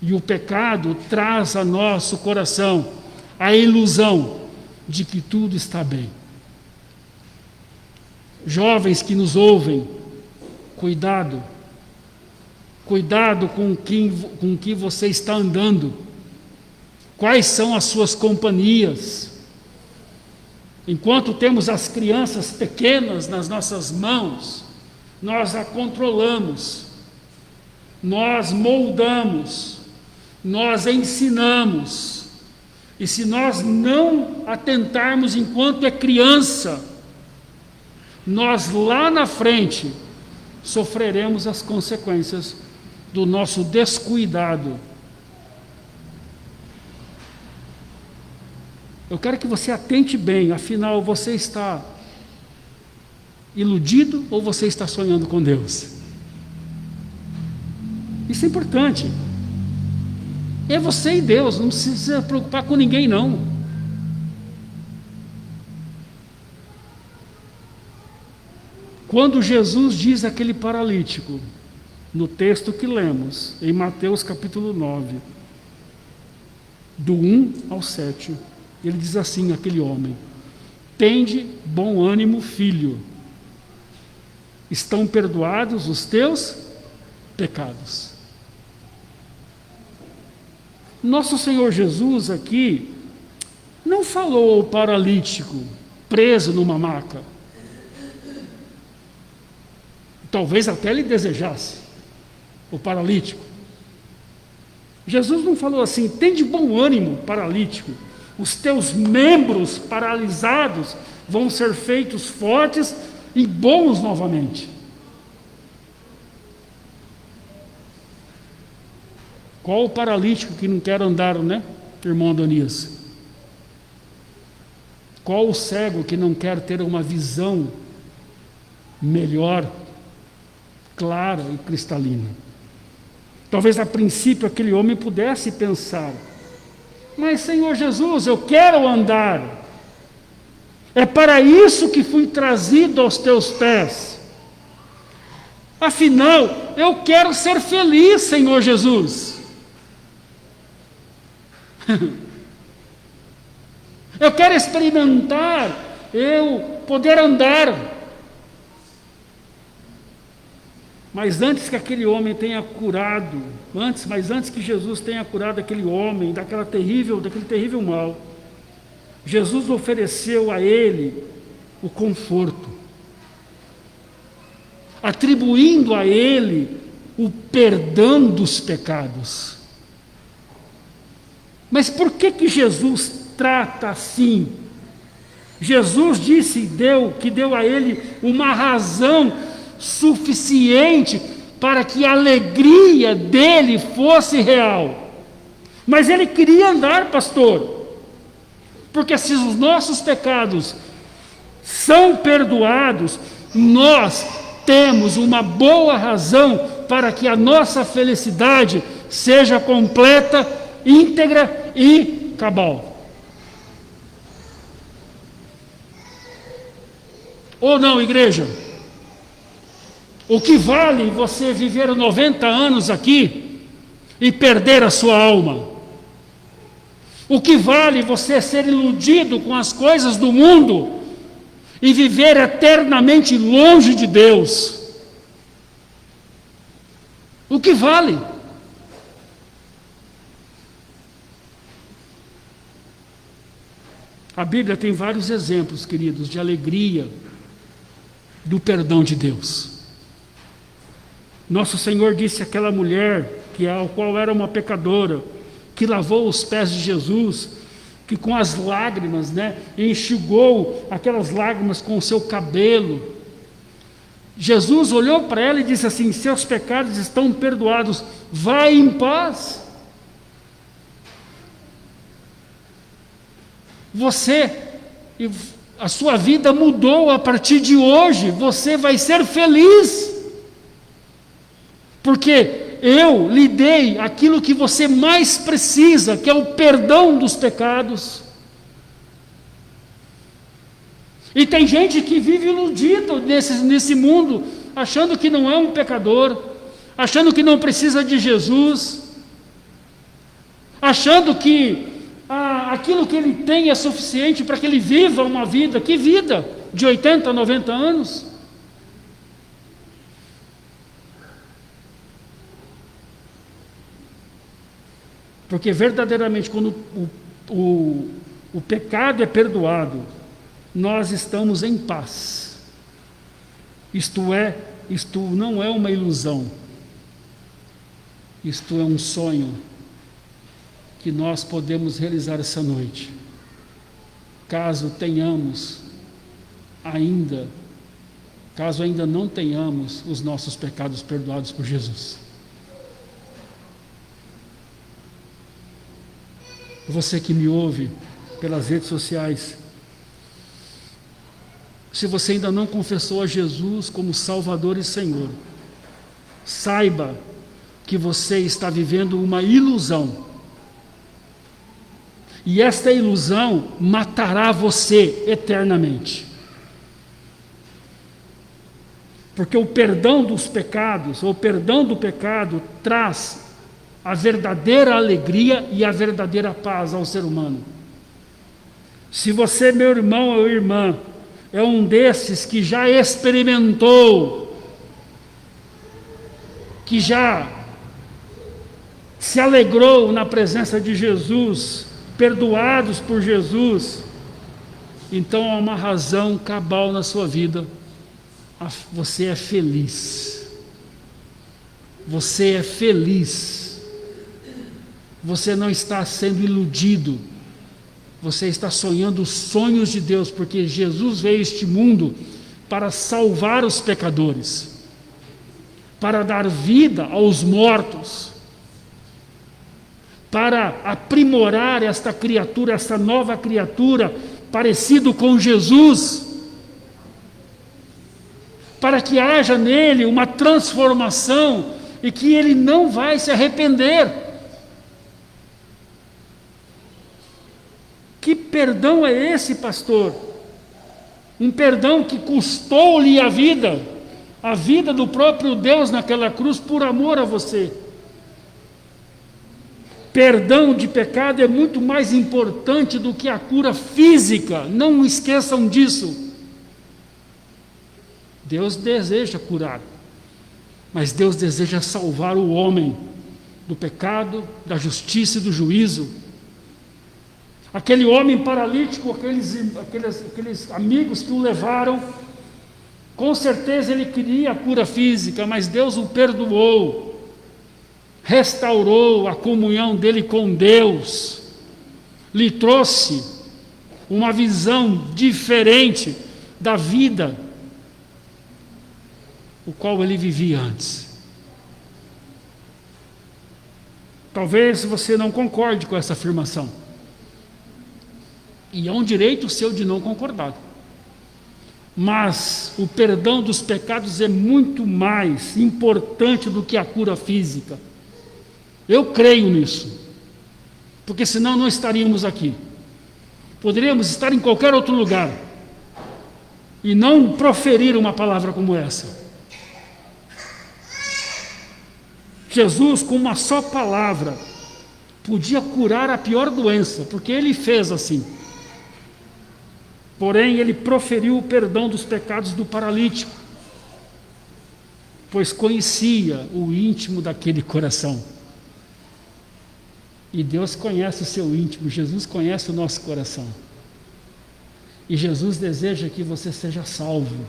e o pecado traz a nosso coração a ilusão de que tudo está bem. Jovens que nos ouvem, cuidado com que você está andando. Quais são as suas companhias? Enquanto temos as crianças pequenas nas nossas mãos, nós a controlamos, nós moldamos, nós ensinamos. E se nós não atentarmos enquanto é criança, nós lá na frente sofreremos as consequências do nosso descuidado. Eu quero que você atente bem, afinal, você está iludido ou você está sonhando com Deus? Isso é importante. É você e Deus, não precisa se preocupar com ninguém, não. Quando Jesus diz àquele paralítico, no texto que lemos, em Mateus capítulo 9, do 1 ao 7, ele diz assim àquele homem: tende bom ânimo, filho, estão perdoados os teus pecados. Nosso Senhor Jesus aqui não falou ao paralítico preso numa maca. Talvez até ele desejasse, o paralítico. Jesus não falou assim: tem de bom ânimo, paralítico, os teus membros paralisados vão ser feitos fortes e bons novamente. Qual o paralítico que não quer andar, né, irmão Adonias? Qual o cego que não quer ter uma visão melhor, clara e cristalina? Talvez a princípio aquele homem pudesse pensar: mas Senhor Jesus, eu quero andar, é para isso que fui trazido aos teus pés, afinal eu quero ser feliz, Senhor Jesus. Eu quero experimentar, eu poder andar. Mas antes que aquele homem tenha curado, antes que Jesus tenha curado aquele homem daquele terrível mal, Jesus ofereceu a ele o conforto, atribuindo a ele o perdão dos pecados. Mas por que Jesus trata assim? Jesus deu a ele uma razão suficiente para que a alegria dele fosse real. Mas ele queria andar, pastor, porque se os nossos pecados são perdoados, nós temos uma boa razão para que a nossa felicidade seja completa, íntegra e cabal. Ou não, igreja? O que vale você viver 90 anos aqui e perder a sua alma? O que vale você ser iludido com as coisas do mundo e viver eternamente longe de Deus? O que vale? A Bíblia tem vários exemplos, queridos, de alegria, do perdão de Deus. Nosso Senhor disse àquela mulher, a qual era uma pecadora, que lavou os pés de Jesus, que com as lágrimas, enxugou aquelas lágrimas com o seu cabelo. Jesus olhou para ela e disse assim: seus pecados estão perdoados, vai em paz. A sua vida mudou a partir de hoje, você vai ser feliz, porque eu lhe dei aquilo que você mais precisa, que é o perdão dos pecados. E tem gente que vive iludido nesse mundo, achando que não é um pecador, achando que não precisa de Jesus, achando que aquilo que ele tem é suficiente para que ele viva uma vida. Que vida? De 80, 90 anos? Porque verdadeiramente, quando o pecado é perdoado, nós estamos em paz. Isto não é uma ilusão. Isto é um sonho que nós podemos realizar essa noite. Caso ainda não tenhamos os nossos pecados perdoados por Jesus. Você que me ouve pelas redes sociais, se você ainda não confessou a Jesus como Salvador e Senhor, saiba que você está vivendo uma ilusão. E esta ilusão matará você eternamente. Porque o perdão dos pecados, ou o perdão do pecado, traz a verdadeira alegria e a verdadeira paz ao ser humano. Se você, meu irmão ou irmã, é um desses que já experimentou, que já se alegrou na presença de Jesus, perdoados por Jesus, então há uma razão cabal na sua vida. Você é feliz. Você é feliz. Você não está sendo iludido. Você está sonhando os sonhos de Deus, porque Jesus veio a este mundo para salvar os pecadores, para dar vida aos mortos, para aprimorar esta criatura, esta nova criatura, parecido com Jesus, para que haja nele uma transformação e que ele não vai se arrepender. Que perdão é esse, pastor? Um perdão que custou-lhe a vida do próprio Deus naquela cruz por amor a você. Perdão de pecado é muito mais importante do que a cura física, não esqueçam disso. Deus deseja curar, mas Deus deseja salvar o homem do pecado, da justiça e do juízo. Aquele homem paralítico, aqueles amigos que o levaram, com certeza ele queria a cura física, mas Deus o perdoou, restaurou a comunhão dele com Deus, lhe trouxe uma visão diferente da vida o qual ele vivia antes. Talvez você não concorde com essa afirmação, e é um direito seu de não concordar, Mas o perdão dos pecados é muito mais importante do que a cura física. Eu creio nisso, porque senão não estaríamos aqui. Poderíamos estar em qualquer outro lugar e não proferir uma palavra como essa. Jesus, com uma só palavra, podia curar a pior doença, porque ele fez assim. Porém, ele proferiu o perdão dos pecados do paralítico, pois conhecia o íntimo daquele coração. E Deus conhece o seu íntimo, Jesus conhece o nosso coração. E Jesus deseja que você seja salvo.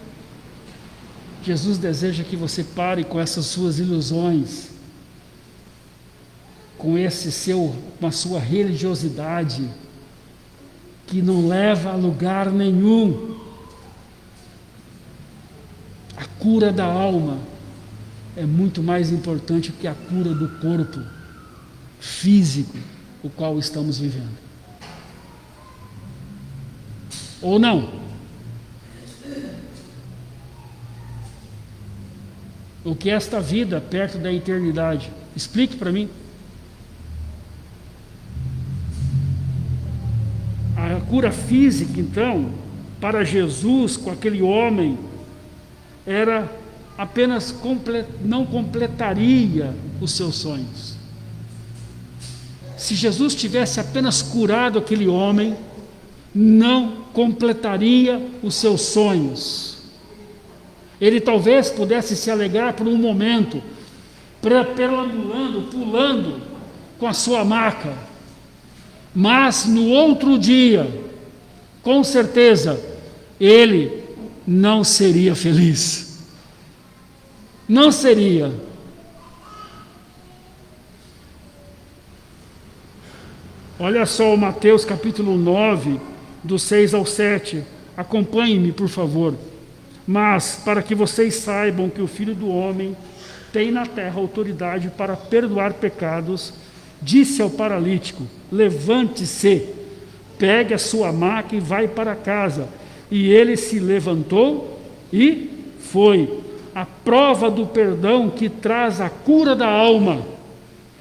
Jesus deseja que você pare com essas suas ilusões, com a sua religiosidade, que não leva a lugar nenhum. A cura da alma é muito mais importante que a cura do corpo físico, o qual estamos vivendo. Ou não? O que é esta vida perto da eternidade? Explique para mim. A cura física, então, para Jesus, com aquele homem, era apenas não completaria os seus sonhos. Se Jesus tivesse apenas curado aquele homem, não completaria os seus sonhos. Ele talvez pudesse se alegrar por um momento, perambulando, pulando com a sua maca, mas no outro dia, com certeza, ele não seria feliz. Não seria. Olha só o Mateus capítulo 9, do 6 ao 7. Acompanhe-me, por favor. Mas, para que vocês saibam que o Filho do Homem tem na terra autoridade para perdoar pecados, disse ao paralítico: levante-se, pegue a sua maca e vai para casa. E ele se levantou e foi. A prova do perdão que traz a cura da alma,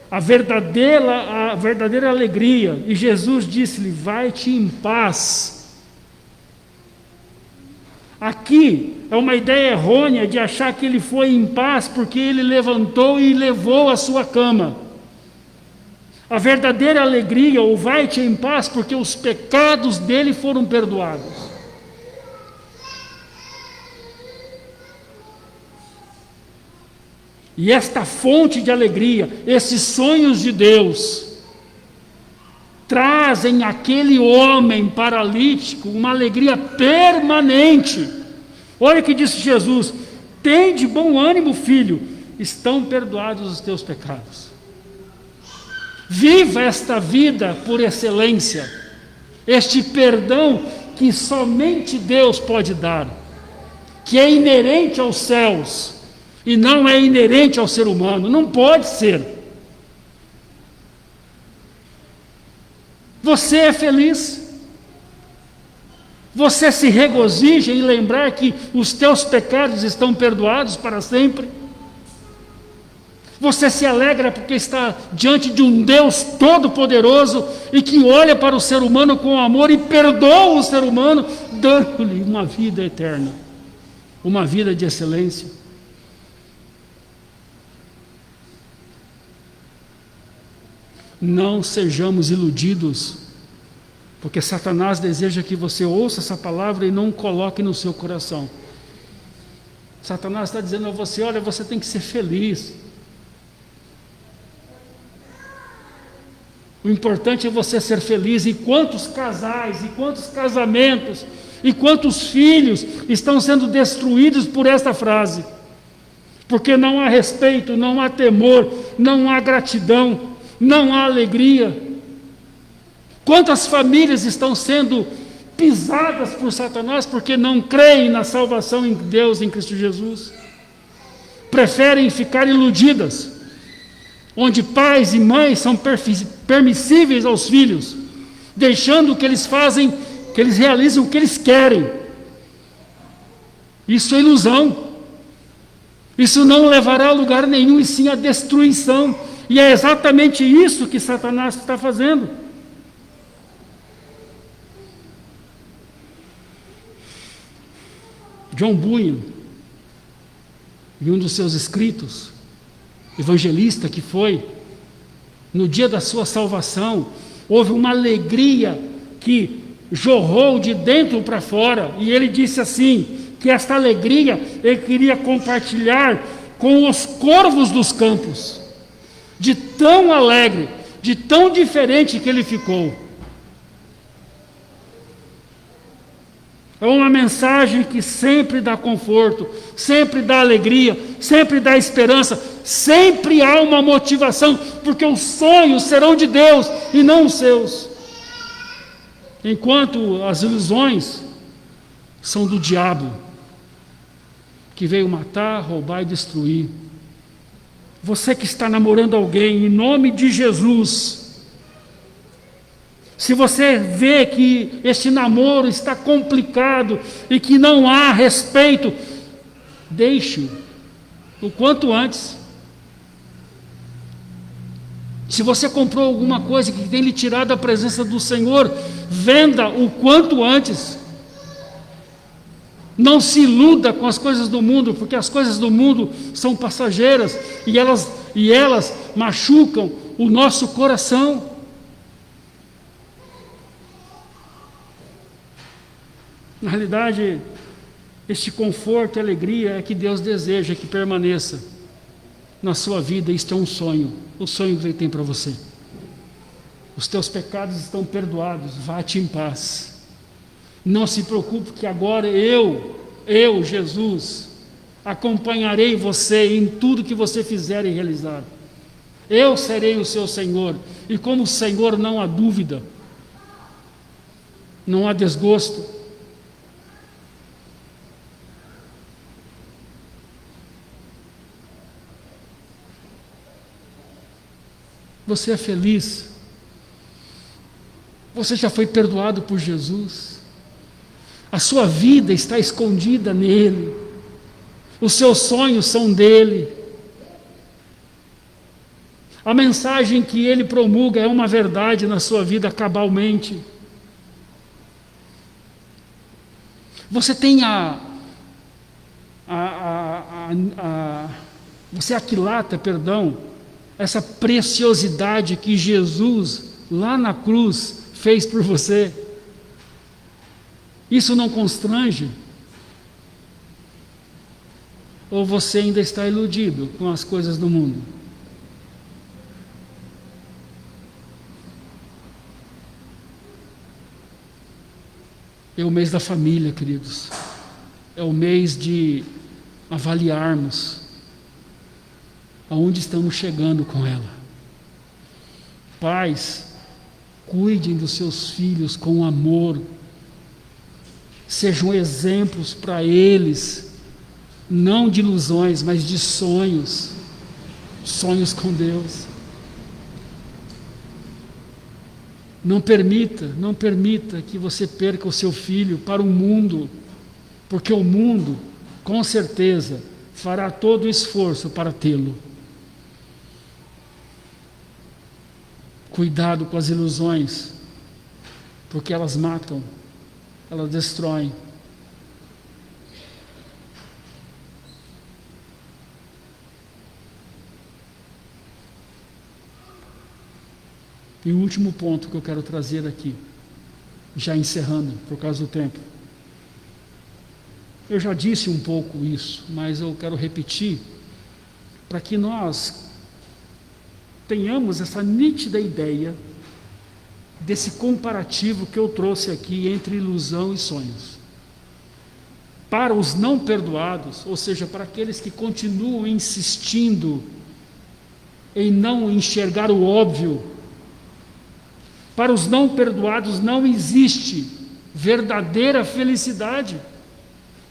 a verdadeira alegria. E Jesus disse-lhe: vai-te em paz. Aqui é uma ideia errônea de achar que ele foi em paz porque ele levantou e levou a sua cama. A verdadeira alegria, ou vai-te em paz, porque os pecados dele foram perdoados. E esta fonte de alegria, esses sonhos de Deus, trazem àquele homem paralítico uma alegria permanente. Olha o que disse Jesus: tem de bom ânimo, filho, estão perdoados os teus pecados. Viva esta vida por excelência, este perdão que somente Deus pode dar, que é inerente aos céus e não é inerente ao ser humano, não pode ser. Você é feliz, você se regozija em lembrar que os teus pecados estão perdoados para sempre. Você se alegra porque está diante de um Deus todo-poderoso e que olha para o ser humano com amor e perdoa o ser humano, dando-lhe uma vida eterna, uma vida de excelência. Não sejamos iludidos, porque Satanás deseja que você ouça essa palavra e não coloque no seu coração. Satanás está dizendo a você: olha, você tem que ser feliz. O importante é você ser feliz. E quantos casais, e quantos casamentos, e quantos filhos estão sendo destruídos por esta frase? Porque não há respeito, não há temor, não há gratidão, não há alegria. Quantas famílias estão sendo pisadas por Satanás porque não creem na salvação em Deus, em Cristo Jesus? Preferem ficar iludidas, onde pais e mães são permissíveis aos filhos, deixando que eles realizem o que eles querem. Isso é ilusão. Isso não levará a lugar nenhum, e sim a destruição. E é exatamente isso que Satanás está fazendo. John Bunyan, em um dos seus escritos, evangelista que foi, no dia da sua salvação, houve uma alegria que jorrou de dentro para fora, e ele disse assim, que esta alegria ele queria compartilhar com os corvos dos campos, de tão alegre, de tão diferente que ele ficou. É uma mensagem que sempre dá conforto, sempre dá alegria, sempre dá esperança, sempre há uma motivação, porque os sonhos serão de Deus e não os seus. Enquanto as ilusões são do diabo, que veio matar, roubar e destruir. Você que está namorando alguém, em nome de Jesus, se você vê que este namoro está complicado e que não há respeito, deixe-o o quanto antes. Se você comprou alguma coisa que tem lhe tirado a presença do Senhor, venda o quanto antes. Não se iluda com as coisas do mundo, porque as coisas do mundo são passageiras e elas machucam o nosso coração. Na realidade, este conforto e alegria é que Deus deseja que permaneça na sua vida. Isto é um sonho, o sonho que Ele tem para você. Os teus pecados estão perdoados, vá-te em paz. Não se preocupe que agora eu, Jesus, acompanharei você em tudo que você fizer e realizar. Eu serei o seu Senhor, e como Senhor não há dúvida, não há desgosto. Você é feliz? Você já foi perdoado por Jesus? A sua vida está escondida nele. Os seus sonhos são dele. A mensagem que ele promulga é uma verdade na sua vida cabalmente. Você tem você aquilata, essa preciosidade que Jesus lá na cruz fez por você. Isso não constrange? Ou você ainda está iludido com as coisas do mundo? É o mês da família, queridos. É o mês de avaliarmos aonde estamos chegando com ela. Pais, cuidem dos seus filhos com amor. Sejam exemplos para eles, não de ilusões, mas de sonhos. Sonhos com Deus. Não permita que você perca o seu filho para o mundo, porque o mundo, com certeza, fará todo o esforço para tê-lo. Cuidado com as ilusões, porque elas matam, elas destroem. E o último ponto que eu quero trazer aqui, já encerrando, por causa do tempo. Eu já disse um pouco isso, mas eu quero repetir, para que nós tenhamos essa nítida ideia desse comparativo que eu trouxe aqui entre ilusão e sonhos. Para os não perdoados, ou seja, para aqueles que continuam insistindo em não enxergar o óbvio, para os não perdoados não existe verdadeira felicidade,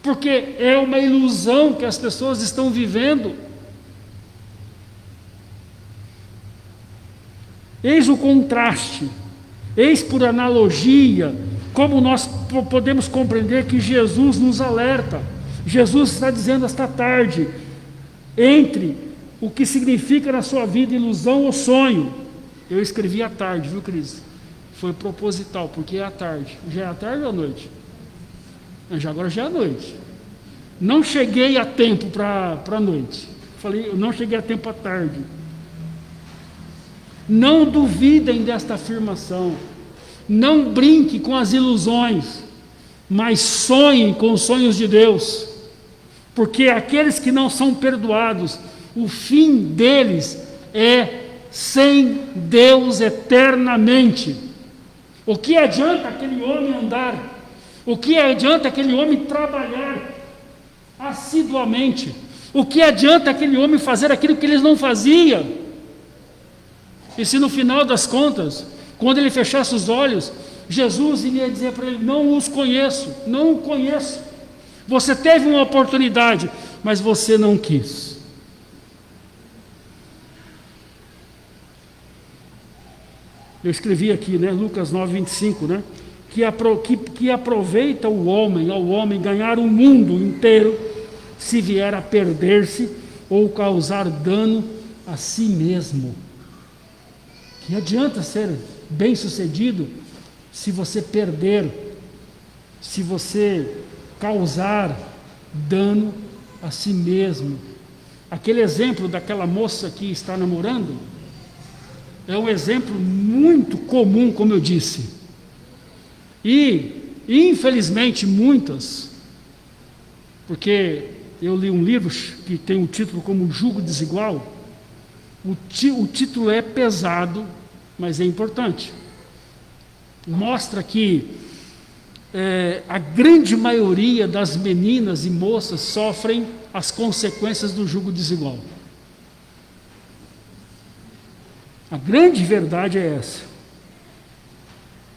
porque é uma ilusão que as pessoas estão vivendo. Eis o contraste, eis por analogia, como nós podemos compreender que Jesus nos alerta. Jesus está dizendo esta tarde, entre o que significa na sua vida ilusão ou sonho. Eu escrevi à tarde, viu, Cris? Foi proposital, porque é à tarde. Já é à tarde ou à noite? Agora já é à noite. Não cheguei a tempo para a noite. Falei, eu não cheguei a tempo à tarde. Não duvidem desta afirmação. Não brinque com as ilusões, mas sonhem com os sonhos de Deus. Porque aqueles que não são perdoados, o fim deles é sem Deus eternamente. O que adianta aquele homem andar? O que adianta aquele homem trabalhar assiduamente? O que adianta aquele homem fazer aquilo que eles não faziam? E se no final das contas, quando ele fechasse os olhos, Jesus iria dizer para ele: não os conheço, não o conheço. Você teve uma oportunidade, mas você não quis. Eu escrevi aqui, Lucas 9:25, que aproveita ao homem ganhar o mundo inteiro, se vier a perder-se ou causar dano a si mesmo. Que adianta ser bem-sucedido se você perder, se você causar dano a si mesmo? Aquele exemplo daquela moça que está namorando é um exemplo muito comum, como eu disse. E, infelizmente, muitas, porque eu li um livro que tem um título como Jugo Desigual. O título é pesado, mas é importante. Mostra que a grande maioria das meninas e moças sofrem as consequências do jugo desigual. A grande verdade é essa.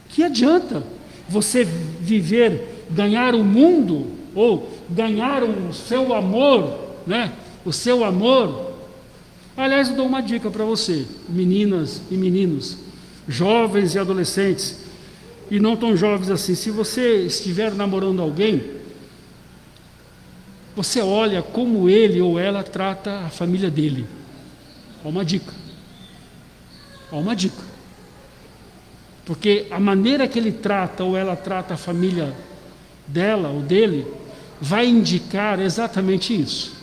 Que adianta você ganhar o mundo, ou ganhar o seu amor, o seu amor. Aliás, eu dou uma dica para você, meninas e meninos, jovens e adolescentes, e não tão jovens assim. Se você estiver namorando alguém, você olha como ele ou ela trata a família dele. Ó uma dica. Ó uma dica. Porque a maneira que ele trata ou ela trata a família dela ou dele vai indicar exatamente isso.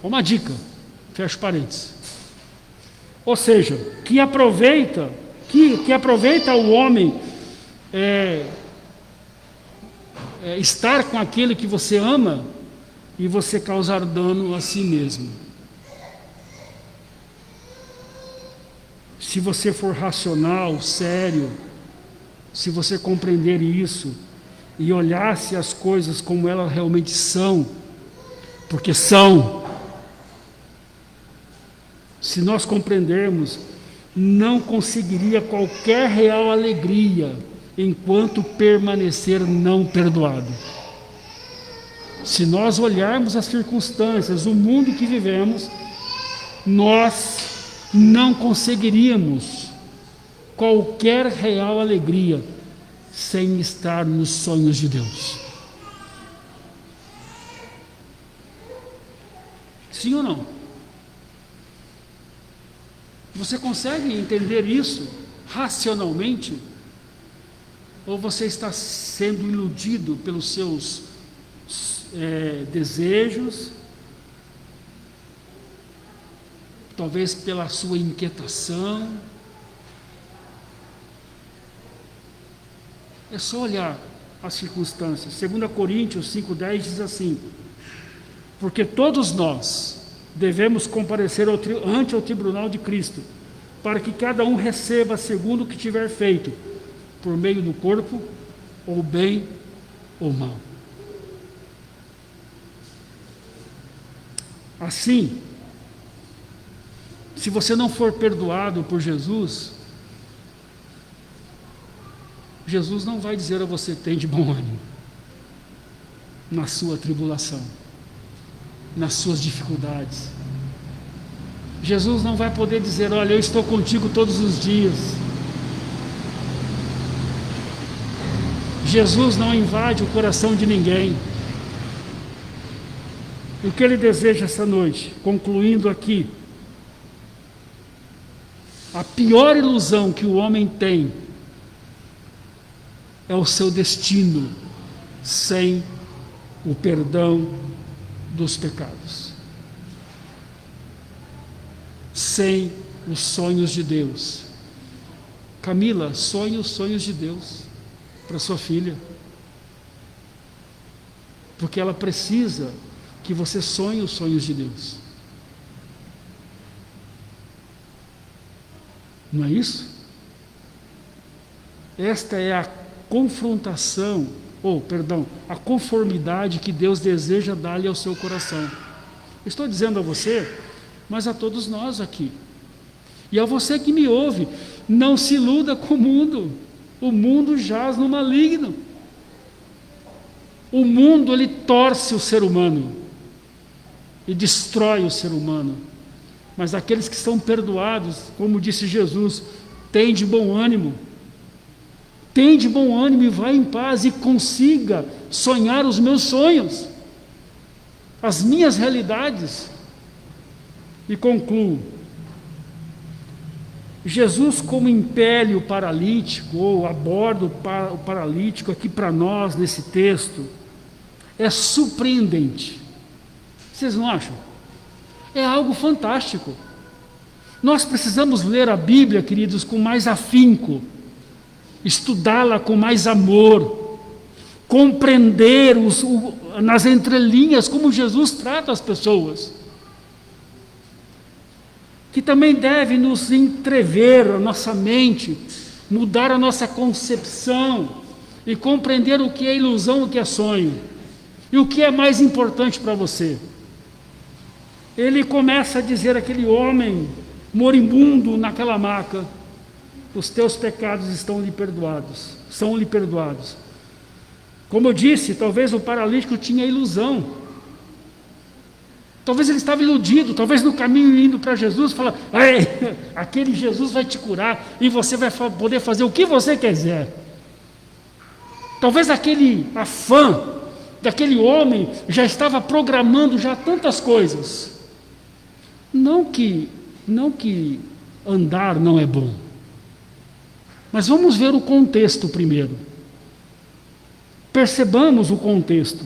Uma dica, fecho parênteses. Ou seja, que aproveita o homem estar com aquele que você ama e você causar dano a si mesmo. Se você for racional, sério, se você compreender isso e olhasse as coisas como elas realmente são, porque são. Se nós compreendermos, não conseguiria qualquer real alegria enquanto permanecer não perdoado. Se nós olharmos as circunstâncias, o mundo que vivemos, nós não conseguiríamos qualquer real alegria sem estar nos sonhos de Deus. Sim ou não? Você consegue entender isso racionalmente? Ou você está sendo iludido pelos seus desejos, talvez pela sua inquietação? É só olhar as circunstâncias. 2 Coríntios 5,10 diz assim: porque todos nós devemos comparecer ante o tribunal de Cristo, para que cada um receba segundo o que tiver feito, por meio do corpo, ou bem ou mal. Assim, se você não for perdoado por Jesus, Jesus não vai dizer a você: tem de bom ânimo na sua tribulação, nas suas dificuldades. Jesus não vai poder dizer: olha, eu estou contigo todos os dias. Jesus não invade o coração de ninguém. E o que ele deseja essa noite, concluindo aqui, a pior ilusão que o homem tem é o seu destino sem o perdão dos pecados, sem os sonhos de Deus. Camila, sonhe os sonhos de Deus para sua filha, porque ela precisa que você sonhe os sonhos de Deus. Não é isso? Esta é a confrontação, a conformidade que Deus deseja dar-lhe ao seu coração. Estou dizendo a você, mas a todos nós aqui. E a você que me ouve, não se iluda com o mundo. O mundo jaz no maligno. O mundo, ele torce o ser humano e destrói o ser humano. Mas aqueles que são perdoados, como disse Jesus, tem de bom ânimo. Tem de bom ânimo e vai em paz e consiga sonhar os meus sonhos, as minhas realidades. E concluo. Jesus, como impele o paralítico, ou aborda o paralítico aqui para nós nesse texto, é surpreendente. Vocês não acham? É algo fantástico. Nós precisamos ler a Bíblia, queridos, com mais afinco, estudá-la com mais amor, compreender nas entrelinhas como Jesus trata as pessoas, que também deve nos entrever a nossa mente, mudar a nossa concepção e compreender o que é ilusão, o que é sonho e o que é mais importante para você. Ele começa a dizer àquele homem moribundo naquela maca: os teus pecados estão lhe perdoados, são lhe perdoados. Como eu disse, talvez o paralítico tinha ilusão. Talvez ele estava iludido, talvez no caminho indo para Jesus, fala: aquele Jesus vai te curar e você vai poder fazer o que você quiser. Talvez aquele afã daquele homem já estava programando já tantas coisas. Não que andar não é bom, mas vamos ver o contexto primeiro. Percebamos o contexto.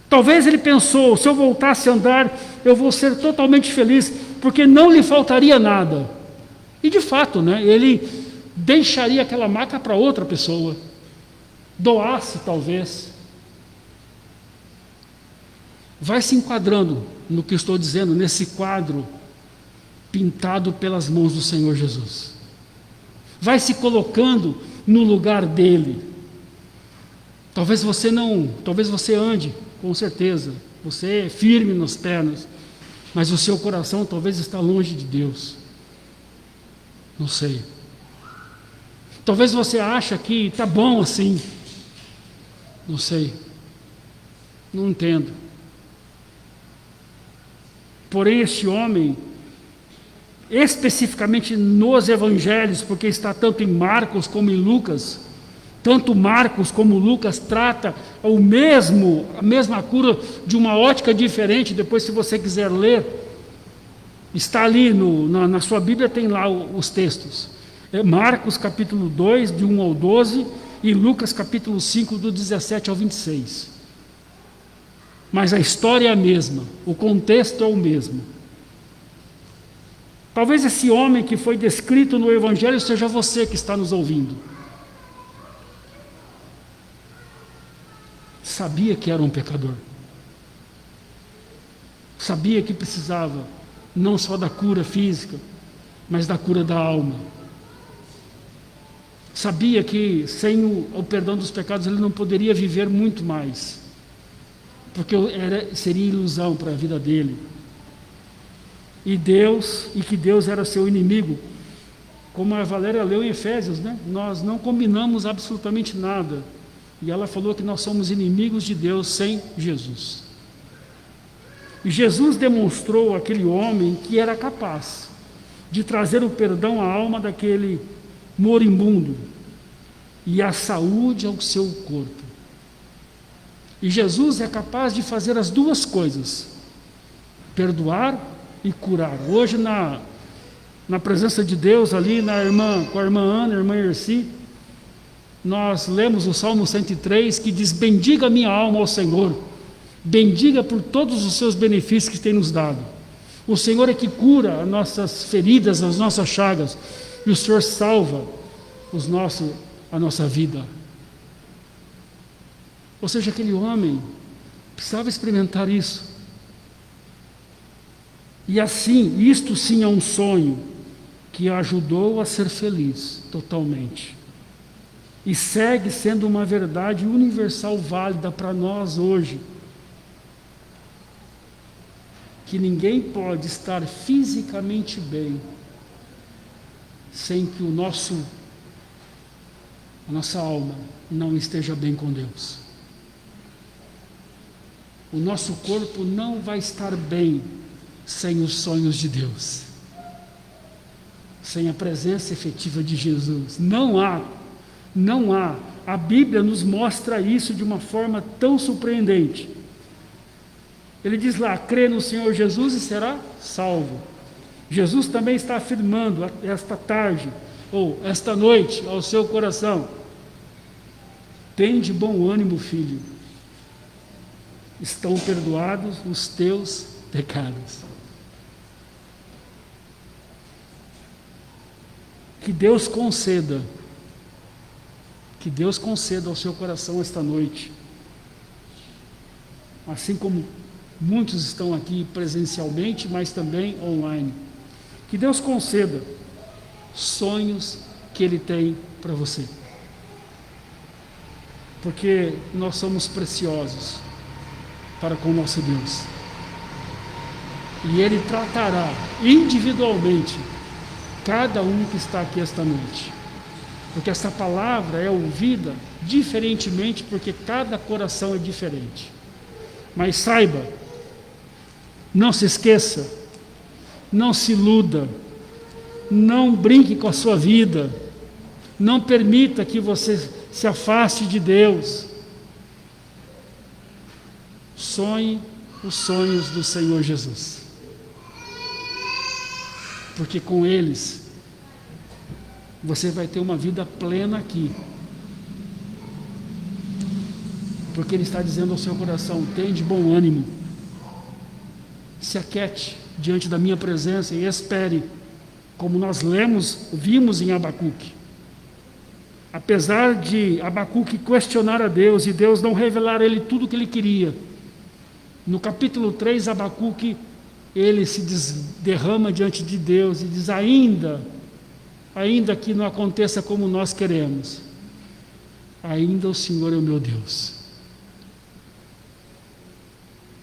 Talvez ele pensou: se eu voltasse a andar, eu vou ser totalmente feliz, porque não lhe faltaria nada. E de fato, ele deixaria aquela maca para outra pessoa, doasse talvez. Vai se enquadrando no que estou dizendo, nesse quadro pintado pelas mãos do Senhor Jesus. Vai se colocando no lugar dele. Talvez você ande, com certeza, você é firme nas pernas, mas o seu coração talvez está longe de Deus. Não sei. Talvez você ache que está bom assim. Não sei. Não entendo. Porém, este homem, especificamente nos evangelhos, porque está tanto em Marcos como em Lucas, tanto Marcos como Lucas trata a mesma cura de uma ótica diferente. Depois, se você quiser ler, está ali na sua Bíblia, tem lá os textos. É Marcos capítulo 2, de 1 ao 12, e Lucas capítulo 5, do 17 ao 26. Mas a história é a mesma, o contexto é o mesmo. Talvez esse homem que foi descrito no Evangelho seja você que está nos ouvindo. Sabia que era um pecador. Sabia que precisava não só da cura física, mas da cura da alma. Sabia que sem o perdão dos pecados ele não poderia viver muito mais, porque seria ilusão para a vida dele. E que Deus era seu inimigo. Como a Valéria leu em Efésios, nós não combinamos absolutamente nada. E ela falou que nós somos inimigos de Deus sem Jesus. E Jesus demonstrou àquele homem que era capaz de trazer o perdão à alma daquele moribundo e a saúde ao seu corpo. E Jesus é capaz de fazer as duas coisas: perdoar e curar. Hoje, na presença de Deus, ali com a irmã Ana, a irmã Erci, nós lemos o Salmo 103, que diz: bendiga minha alma ao Senhor, bendiga por todos os seus benefícios que tem nos dado. O Senhor é que cura as nossas feridas, as nossas chagas, e o Senhor salva a nossa vida. Ou seja, aquele homem precisava experimentar isso. E assim, isto sim é um sonho que ajudou a ser feliz totalmente. E segue sendo uma verdade universal válida para nós hoje. Que ninguém pode estar fisicamente bem sem que a nossa alma não esteja bem com Deus. O nosso corpo não vai estar bem sem os sonhos de Deus, sem a presença efetiva de Jesus. Não há. A Bíblia nos mostra isso de uma forma tão surpreendente. Ele diz lá: crê no Senhor Jesus e será salvo. Jesus também está afirmando esta tarde, ou esta noite, ao seu coração: tende bom ânimo, filho, estão perdoados os teus pecados. Que Deus conceda ao seu coração esta noite, assim como muitos estão aqui presencialmente, mas também online, que Deus conceda sonhos que Ele tem para você, porque nós somos preciosos para com o nosso Deus, e Ele tratará individualmente cada um que está aqui esta noite, porque essa palavra é ouvida diferentemente, porque cada coração é diferente. Mas saiba, não se esqueça, não se iluda, não brinque com a sua vida, não permita que você se afaste de Deus. Sonhe os sonhos do Senhor Jesus, porque com eles você vai ter uma vida plena aqui, porque Ele está dizendo ao seu coração: tende bom ânimo, se aquete diante da minha presença e espere, como nós vimos em Abacuque. Apesar de Abacuque questionar a Deus e Deus não revelar a ele tudo o que ele queria, no capítulo 3, Abacuque, ele se derrama diante de Deus e diz: ainda que não aconteça como nós queremos, ainda o Senhor é o meu Deus.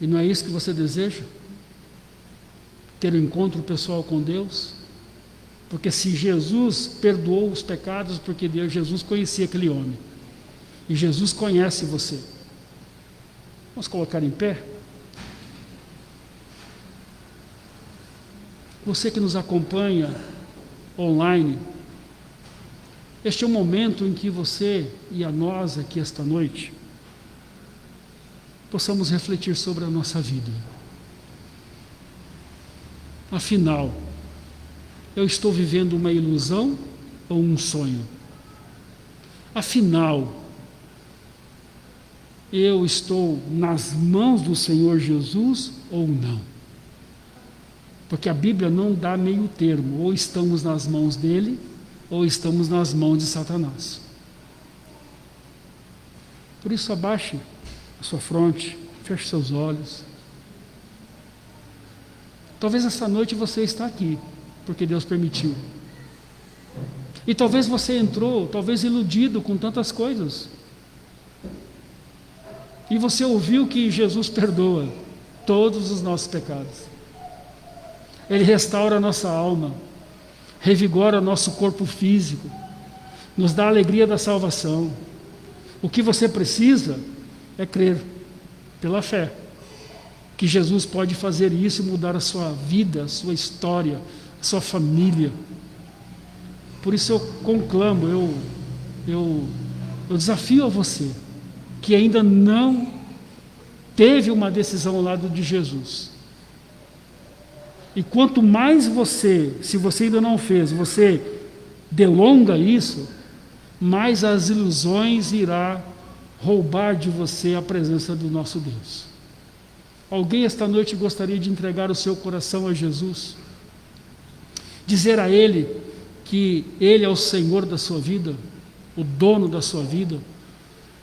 E não é isso que você deseja? Ter um encontro pessoal com Deus? Porque se Jesus perdoou os pecados, porque Jesus conhecia aquele homem, e Jesus conhece você. Vamos colocar em pé? Você que nos acompanha online, este é o momento em que você e a nós aqui esta noite possamos refletir sobre a nossa vida. Afinal, eu estou vivendo uma ilusão ou um sonho? Afinal, eu estou nas mãos do Senhor Jesus ou não? Porque a Bíblia não dá meio termo: ou estamos nas mãos dele, ou estamos nas mãos de Satanás. Por isso, abaixe a sua fronte, feche seus olhos. Talvez essa noite você está aqui porque Deus permitiu, e talvez você entrou, talvez iludido com tantas coisas, e você ouviu que Jesus perdoa todos os nossos pecados. Ele restaura a nossa alma, revigora nosso corpo físico, nos dá a alegria da salvação. O que você precisa é crer, pela fé, que Jesus pode fazer isso e mudar a sua vida, a sua história, a sua família. Por isso eu conclamo, eu desafio a você, que ainda não teve uma decisão ao lado de Jesus, E quanto mais você, se você ainda não fez, você delonga isso, mais as ilusões irá roubar de você a presença do nosso Deus. Alguém esta noite gostaria de entregar o seu coração a Jesus? Dizer a Ele que Ele é o Senhor da sua vida, o dono da sua vida,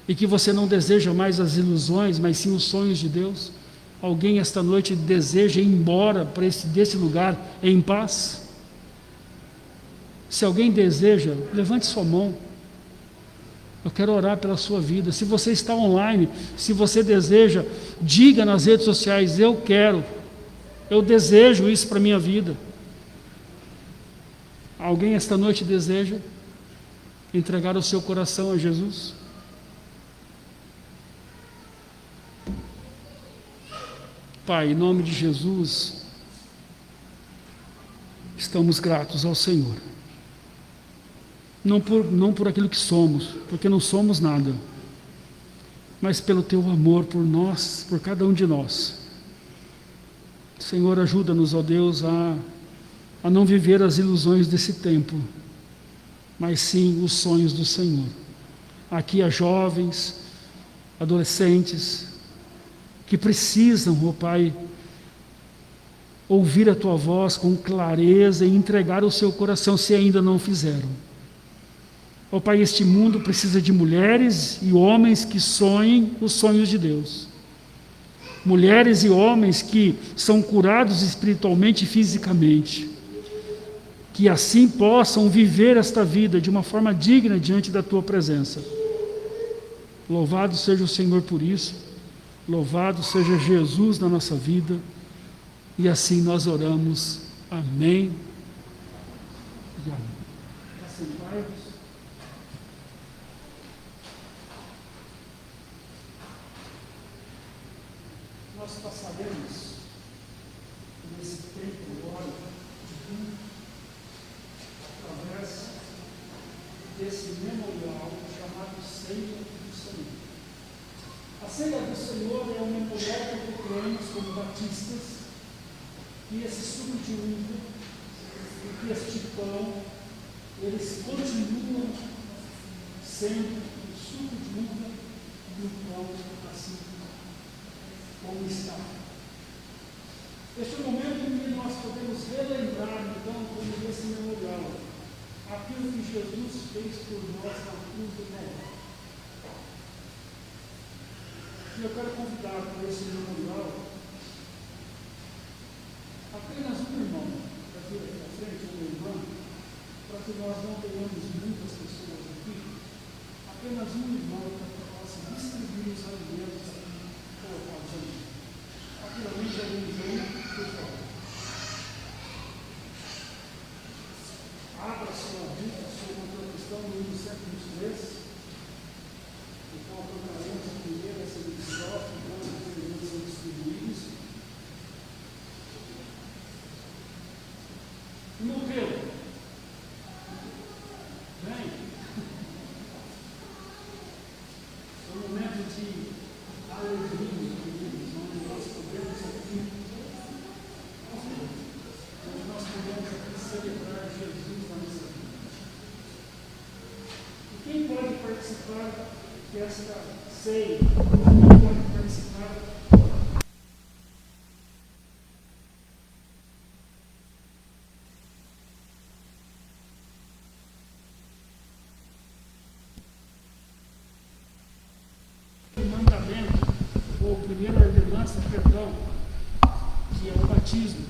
e que você não deseja mais as ilusões, mas sim os sonhos de Deus? Alguém esta noite deseja ir embora desse lugar em paz? Se alguém deseja, levante sua mão. Eu quero orar pela sua vida. Se você está online, se você deseja, diga nas redes sociais: eu quero, eu desejo isso para a minha vida. Alguém esta noite deseja entregar o seu coração a Jesus? Pai, em nome de Jesus, estamos gratos ao Senhor. Não por aquilo que somos, porque não somos nada, mas pelo Teu amor por nós, por cada um de nós. Senhor, ajuda-nos, ó Deus, a não viver as ilusões desse tempo, mas sim os sonhos do Senhor. Aqui há jovens, adolescentes, que precisam, ó Pai, ouvir a Tua voz com clareza e entregar o seu coração, se ainda não fizeram. Ó Pai, este mundo precisa de mulheres e homens que sonhem os sonhos de Deus. Mulheres e homens que são curados espiritualmente e fisicamente. Que assim possam viver esta vida de uma forma digna diante da Tua presença. Louvado seja o Senhor por isso. Louvado seja Jesus na nossa vida. E assim nós oramos. Amém. E amém. Nós passaremos nesse tempo agora através desse memorial chamado Ceia do Senhor. A Ceia do Senhor é um memorial que procuramos como batistas, que esse suco de uva e que este pão, eles continuam sendo o suco de uva e o pão assim como está. Este é o momento em que nós podemos relembrar, então, como esse memorial, aquilo que Jesus fez por nós na cruz do Calvário. E eu quero convidar para esse memorial apenas um irmão para vir aqui à frente, uma irmã, para que nós não tenhamos muitas pessoas aqui, apenas um irmão para que possa distribuir os alimentos aqui colocados ali. Aqui na frente é um irmão, por favor. Abra sua Bíblia, sua contribuição no livro 723, o qual tocaremos a primeira seleção, quando os alimentos são distribuídos. Morreu. Vem. É um momento de alegria, onde nós podemos aqui celebrar Jesus na nossa vida. E quem pode participar desta ceia? Quem pode participar? Ou primeira ordenança, perdão, que é o batismo.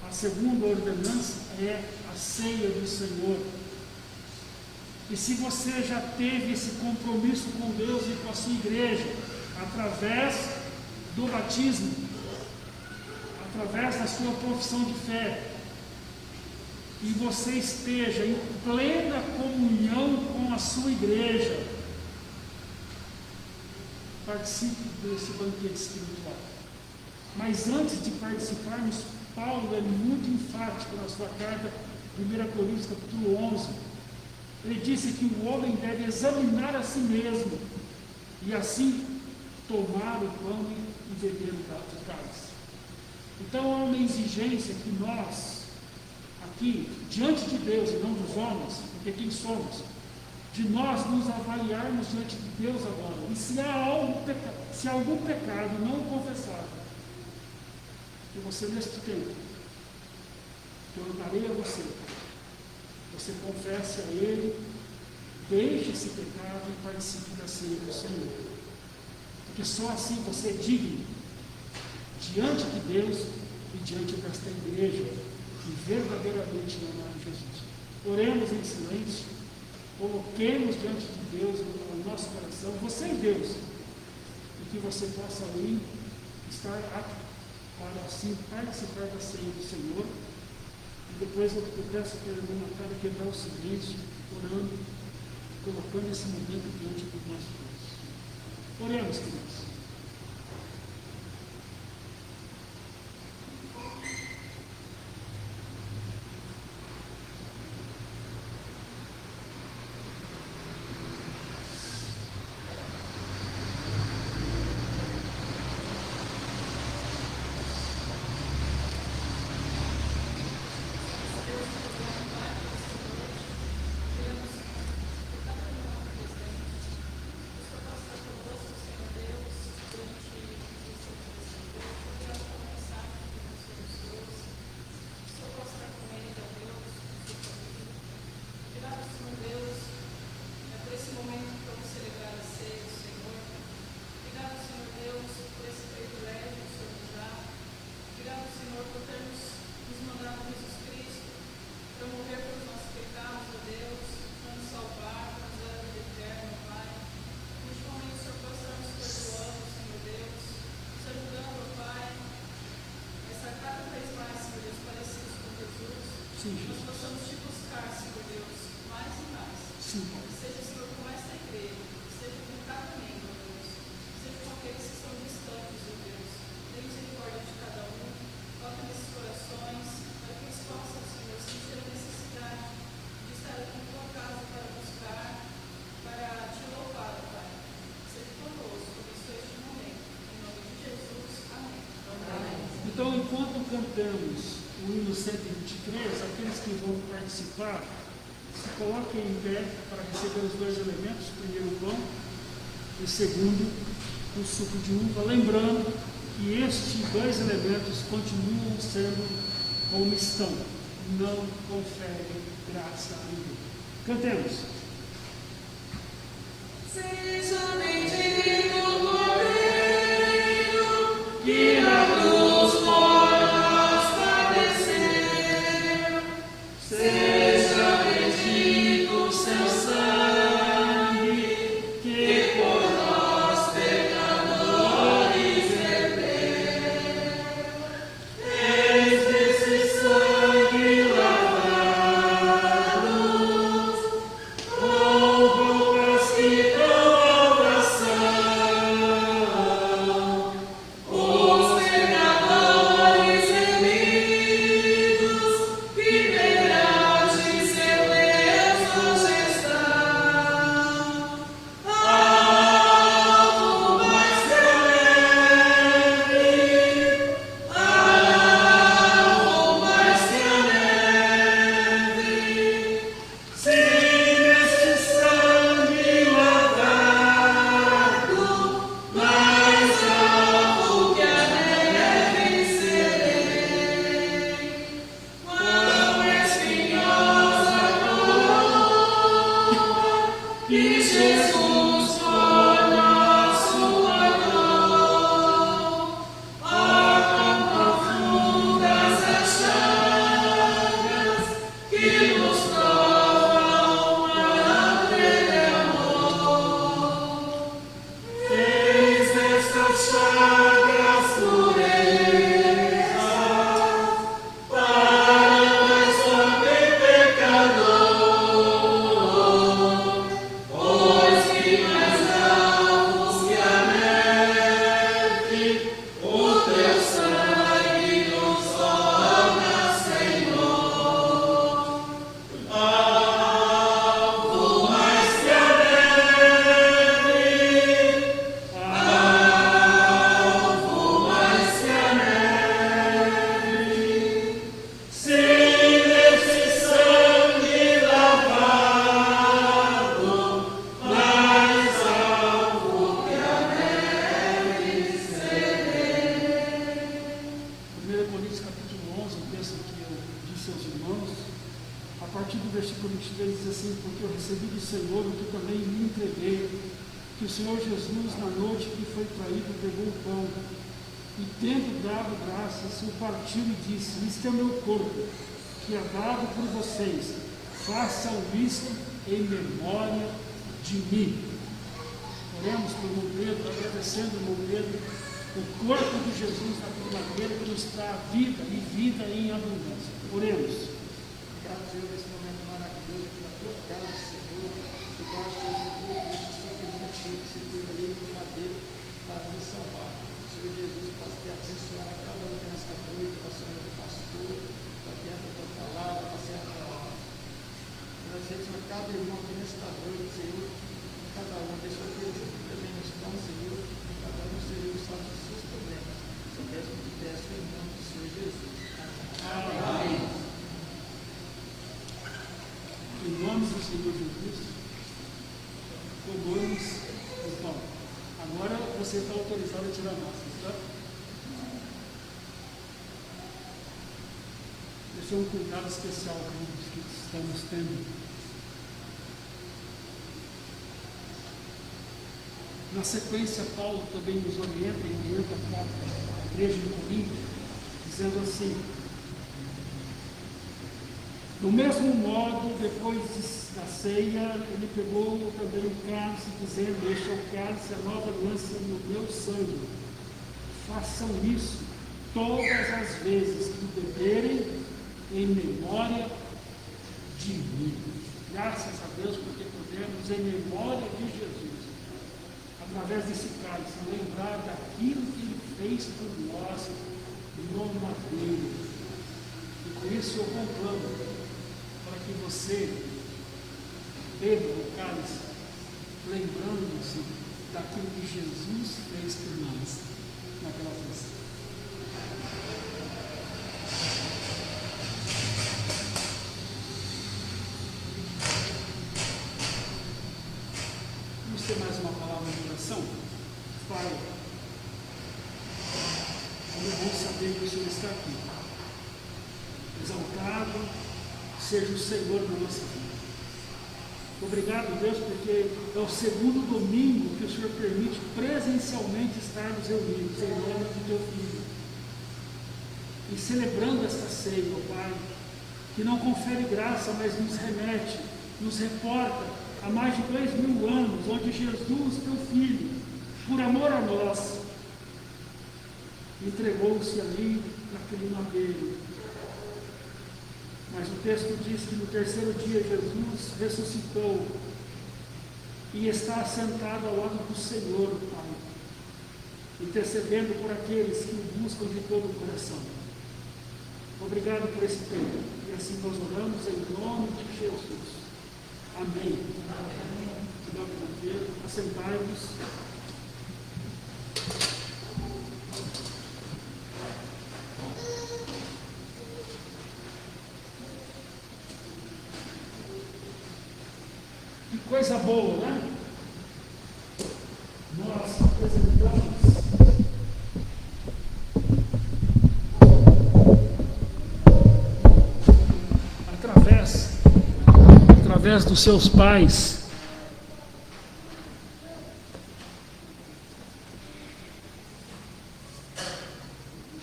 A segunda ordenança é a ceia do Senhor. E se você já teve esse compromisso com Deus e com a sua igreja, através do batismo, através da sua profissão de fé, e você esteja em plena comunhão com a sua igreja, participe desse banquete espiritual. Mas antes de participarmos, Paulo é muito enfático na sua carta, 1 Coríntios capítulo 11. Ele disse que o homem deve examinar a si mesmo e assim tomar o pão e beber o cálice. E Então há uma exigência que nós, aqui, diante de Deus e não dos homens, porque quem somos, de nós nos avaliarmos diante de Deus agora. E se há algum pecado não confessado, que você neste tempo, que eu darei a você, você confesse a Ele, deixe esse pecado e participe da ceia do Senhor. Porque só assim você é digno diante de Deus e diante desta igreja que verdadeiramente ama Jesus. Oremos em silêncio, coloquemos diante de Deus o nosso coração, você e Deus, e que você possa ali estar apto para assim participar da ceia do Senhor. E depois eu peço para a irmã Natália quebrar o silêncio, orando, colocando esse momento diante do nosso Deus. Oremos, queridos. Sim, Jesus. Nós possamos te buscar, Senhor Deus, mais e mais. Sim. Seja, Senhor, com esta igreja, seja com cada membro, Deus. Seja com aqueles que estão distantes, ó Deus. Tenha misericórdia de cada um. Toque nesses corações, para que eles possam, Senhor, sentir a necessidade de estar aqui em tua casa para buscar, para te louvar, Pai. Seja conosco, abençoe este momento. Em nome de Jesus. Amém. Amém. Então, enquanto cantamos o hino 123, aqueles que vão participar, se coloquem em pé para receber os dois elementos, o primeiro o pão e o segundo o suco de uva, lembrando que estes dois elementos continuam sendo como estão, não conferem graça a ninguém. Cantemos. Seja bendito o Cordeiro, que na cruz por nós padeceu. Seja bendito o seu sangue, que por nós pecadores verteu. Eis esse sangue lavado, com roupas que dão salvação. Coríntios capítulo 11, o texto que eu disse aos irmãos, a partir do versículo 23 diz assim: porque eu recebi do Senhor o que também me entreguei, que o Senhor Jesus, na noite que foi traído, pegou o pão, e tendo dado graças, o partiu e disse: isto é o meu corpo, que é dado por vocês, façam isto em memória de mim. Oremos por irmão Pedro, agradecendo o irmão Pedro, o corpo de Jesus na cruz madeira, que nos dá vida e vida em abundância. Oremos. Obrigado, Senhor, nesse momento maravilhoso aqui na tua casa, Senhor. Que nós temos simplesmente se cuida ali de madeira para nos salvar. Senhor Jesus, possa te abençoar a cada um nesta noite, para a senhora do pastor, para dentro da tua palavra, para ser a tua obra. Nós a cada irmão aqui nesta noite, Senhor, cada um, deixa aqueles que também não estão, Senhor, cada um, Senhor, sabe os seus problemas. Só peço que te peço em nome do Senhor Jesus. Amém. Em nome do Senhor Jesus, tomamos o pão. Agora você está autorizado a tirar a máscara, tá? Esse é um cuidado especial que estamos tendo. Na sequência, Paulo também nos orienta para a igreja de Corinto, dizendo assim: do mesmo modo, depois da ceia, ele pegou também o cálice, dizendo: este é o cálice, a nova aliança no meu sangue. Façam isso todas as vezes que beberem, em memória de mim. Graças a Deus, porque podemos, em memória de Jesus, através desse cálice, lembrar daquilo que ele fez por nós no madeiro. E por isso eu conclamo, para que você beba o cálice, lembrando-se daquilo que Jesus fez por nós naquela festa. Vamos ter mais uma palavra de oração? Pai, como é bom saber que o Senhor está aqui. Exaltado seja o Senhor na nossa vida. Obrigado, Deus, porque é o segundo domingo que o Senhor permite presencialmente estarmos reunidos em nome do Teu Filho. E celebrando esta ceia, ó Pai, que não confere graça, mas nos remete, nos reporta há mais de 2000 anos, onde Jesus, Teu Filho, por amor a nós, entregou-se ali naquele madeiro. Mas o texto diz que no terceiro dia Jesus ressuscitou e está assentado ao lado do Senhor, Pai, intercedendo por aqueles que o buscam de todo o coração. Obrigado por esse tempo. E assim nós oramos em nome de Jesus. Amém. Assentai-vos. Que coisa boa, né? Nós apresentamos através dos seus pais,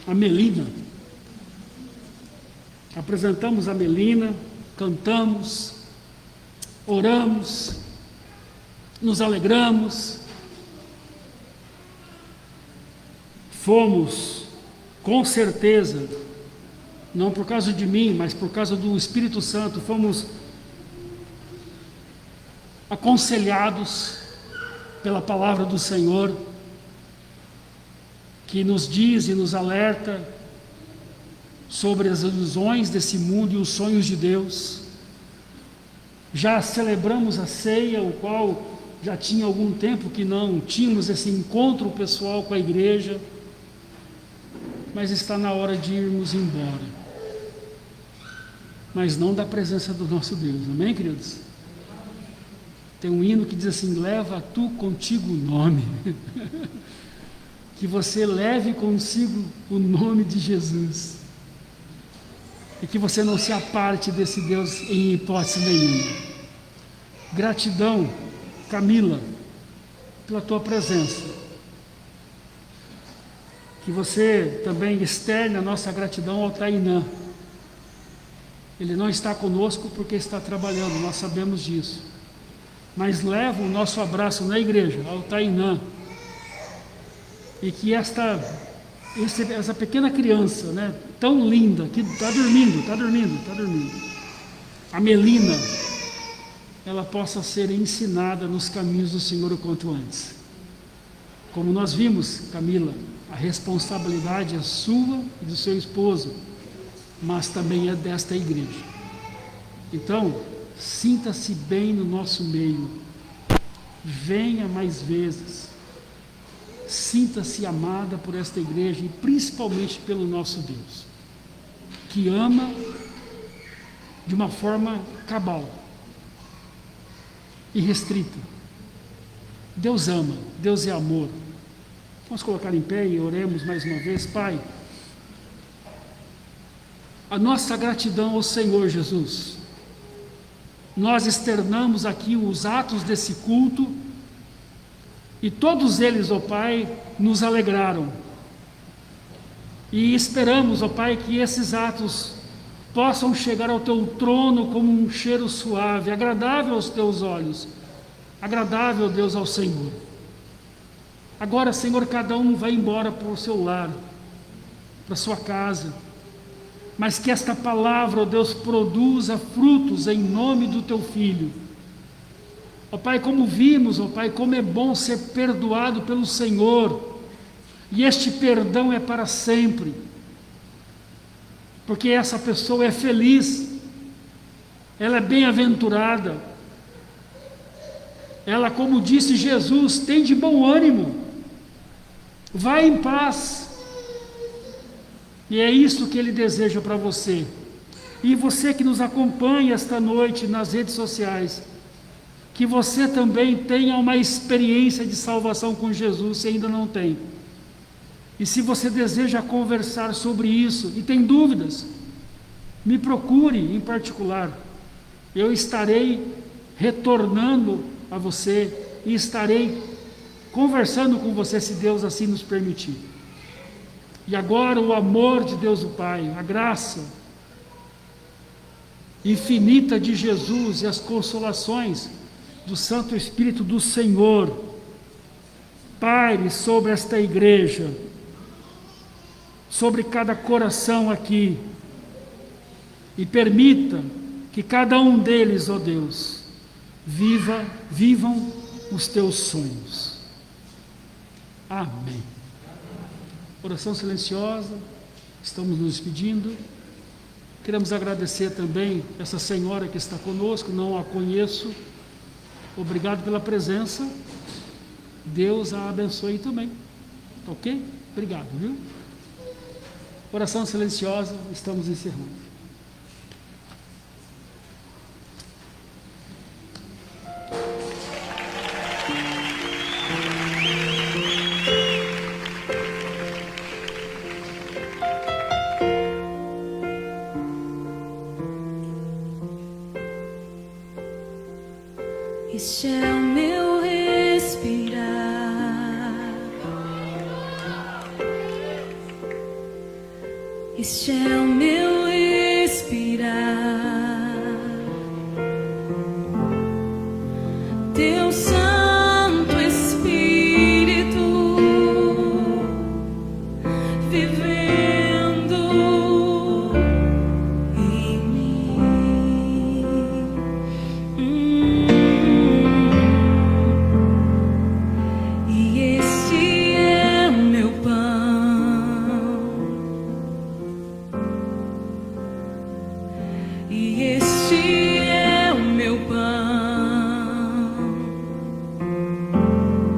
a Melina. Apresentamos a Melina, cantamos, oramos, nos alegramos, fomos, com certeza, não por causa de mim, mas por causa do Espírito Santo, fomos aconselhados pela palavra do Senhor, que nos diz e nos alerta sobre as ilusões desse mundo e os sonhos de Deus. Já celebramos a ceia, o qual já tinha algum tempo que não tínhamos esse encontro pessoal com a igreja, mas está na hora de irmos embora. Mas não da presença do nosso Deus, amém, queridos? Tem um hino que diz assim: leva tu contigo o nome. Que você leve consigo o nome de Jesus. e que você não se aparte desse Deus em hipótese nenhuma. Gratidão, Camila, pela tua presença. Que você também externe a nossa gratidão ao Tainã. Ele não está conosco porque está trabalhando, nós sabemos disso. Mas leva o nosso abraço na igreja, ao Tainã. E que essa pequena criança, né, tão linda, que está dormindo, a Melina, ela possa ser ensinada nos caminhos do Senhor o quanto antes. Como nós vimos, Camila, a responsabilidade é sua e do seu esposo, mas também é desta igreja. Então, sinta-se bem no nosso meio, venha mais vezes, sinta-se amada por esta igreja e principalmente pelo nosso Deus, que ama de uma forma cabal e restrita. Deus ama, Deus é amor. Vamos colocar em pé e oremos mais uma vez. Pai, a nossa gratidão ao Senhor Jesus. Nós externamos aqui os atos desse culto e todos eles, ó Pai, nos alegraram. E esperamos, ó Pai, que esses atos possam chegar ao Teu trono como um cheiro suave, agradável aos Teus olhos, agradável, Deus, ao Senhor. Agora, Senhor, cada um vai embora para o seu lar, para a sua casa, mas que esta palavra, ó Deus, produza frutos em nome do Teu Filho. Ó Pai, como vimos, ó Pai, como é bom ser perdoado pelo Senhor, e este perdão é para sempre, porque essa pessoa é feliz, ela é bem-aventurada, ela, como disse Jesus, tem de bom ânimo, vai em paz. E é isso que Ele deseja para você. E você que nos acompanha esta noite nas redes sociais, que você também tenha uma experiência de salvação com Jesus, se ainda não tem. E se você deseja conversar sobre isso e tem dúvidas, me procure em particular. Eu estarei retornando a você e estarei conversando com você, se Deus assim nos permitir. E agora o amor de Deus o Pai, a graça infinita de Jesus e as consolações do Santo Espírito do Senhor paire sobre esta igreja, sobre cada coração aqui, e permita que cada um deles, ó Deus, vivam os teus sonhos. Amém. Oração silenciosa, estamos nos despedindo. Queremos agradecer também essa senhora que está conosco, não a conheço. Obrigado pela presença. Deus a abençoe também. Ok? Obrigado, viu? Oração silenciosa, estamos encerrando. Este é o meu respirar, este é o meu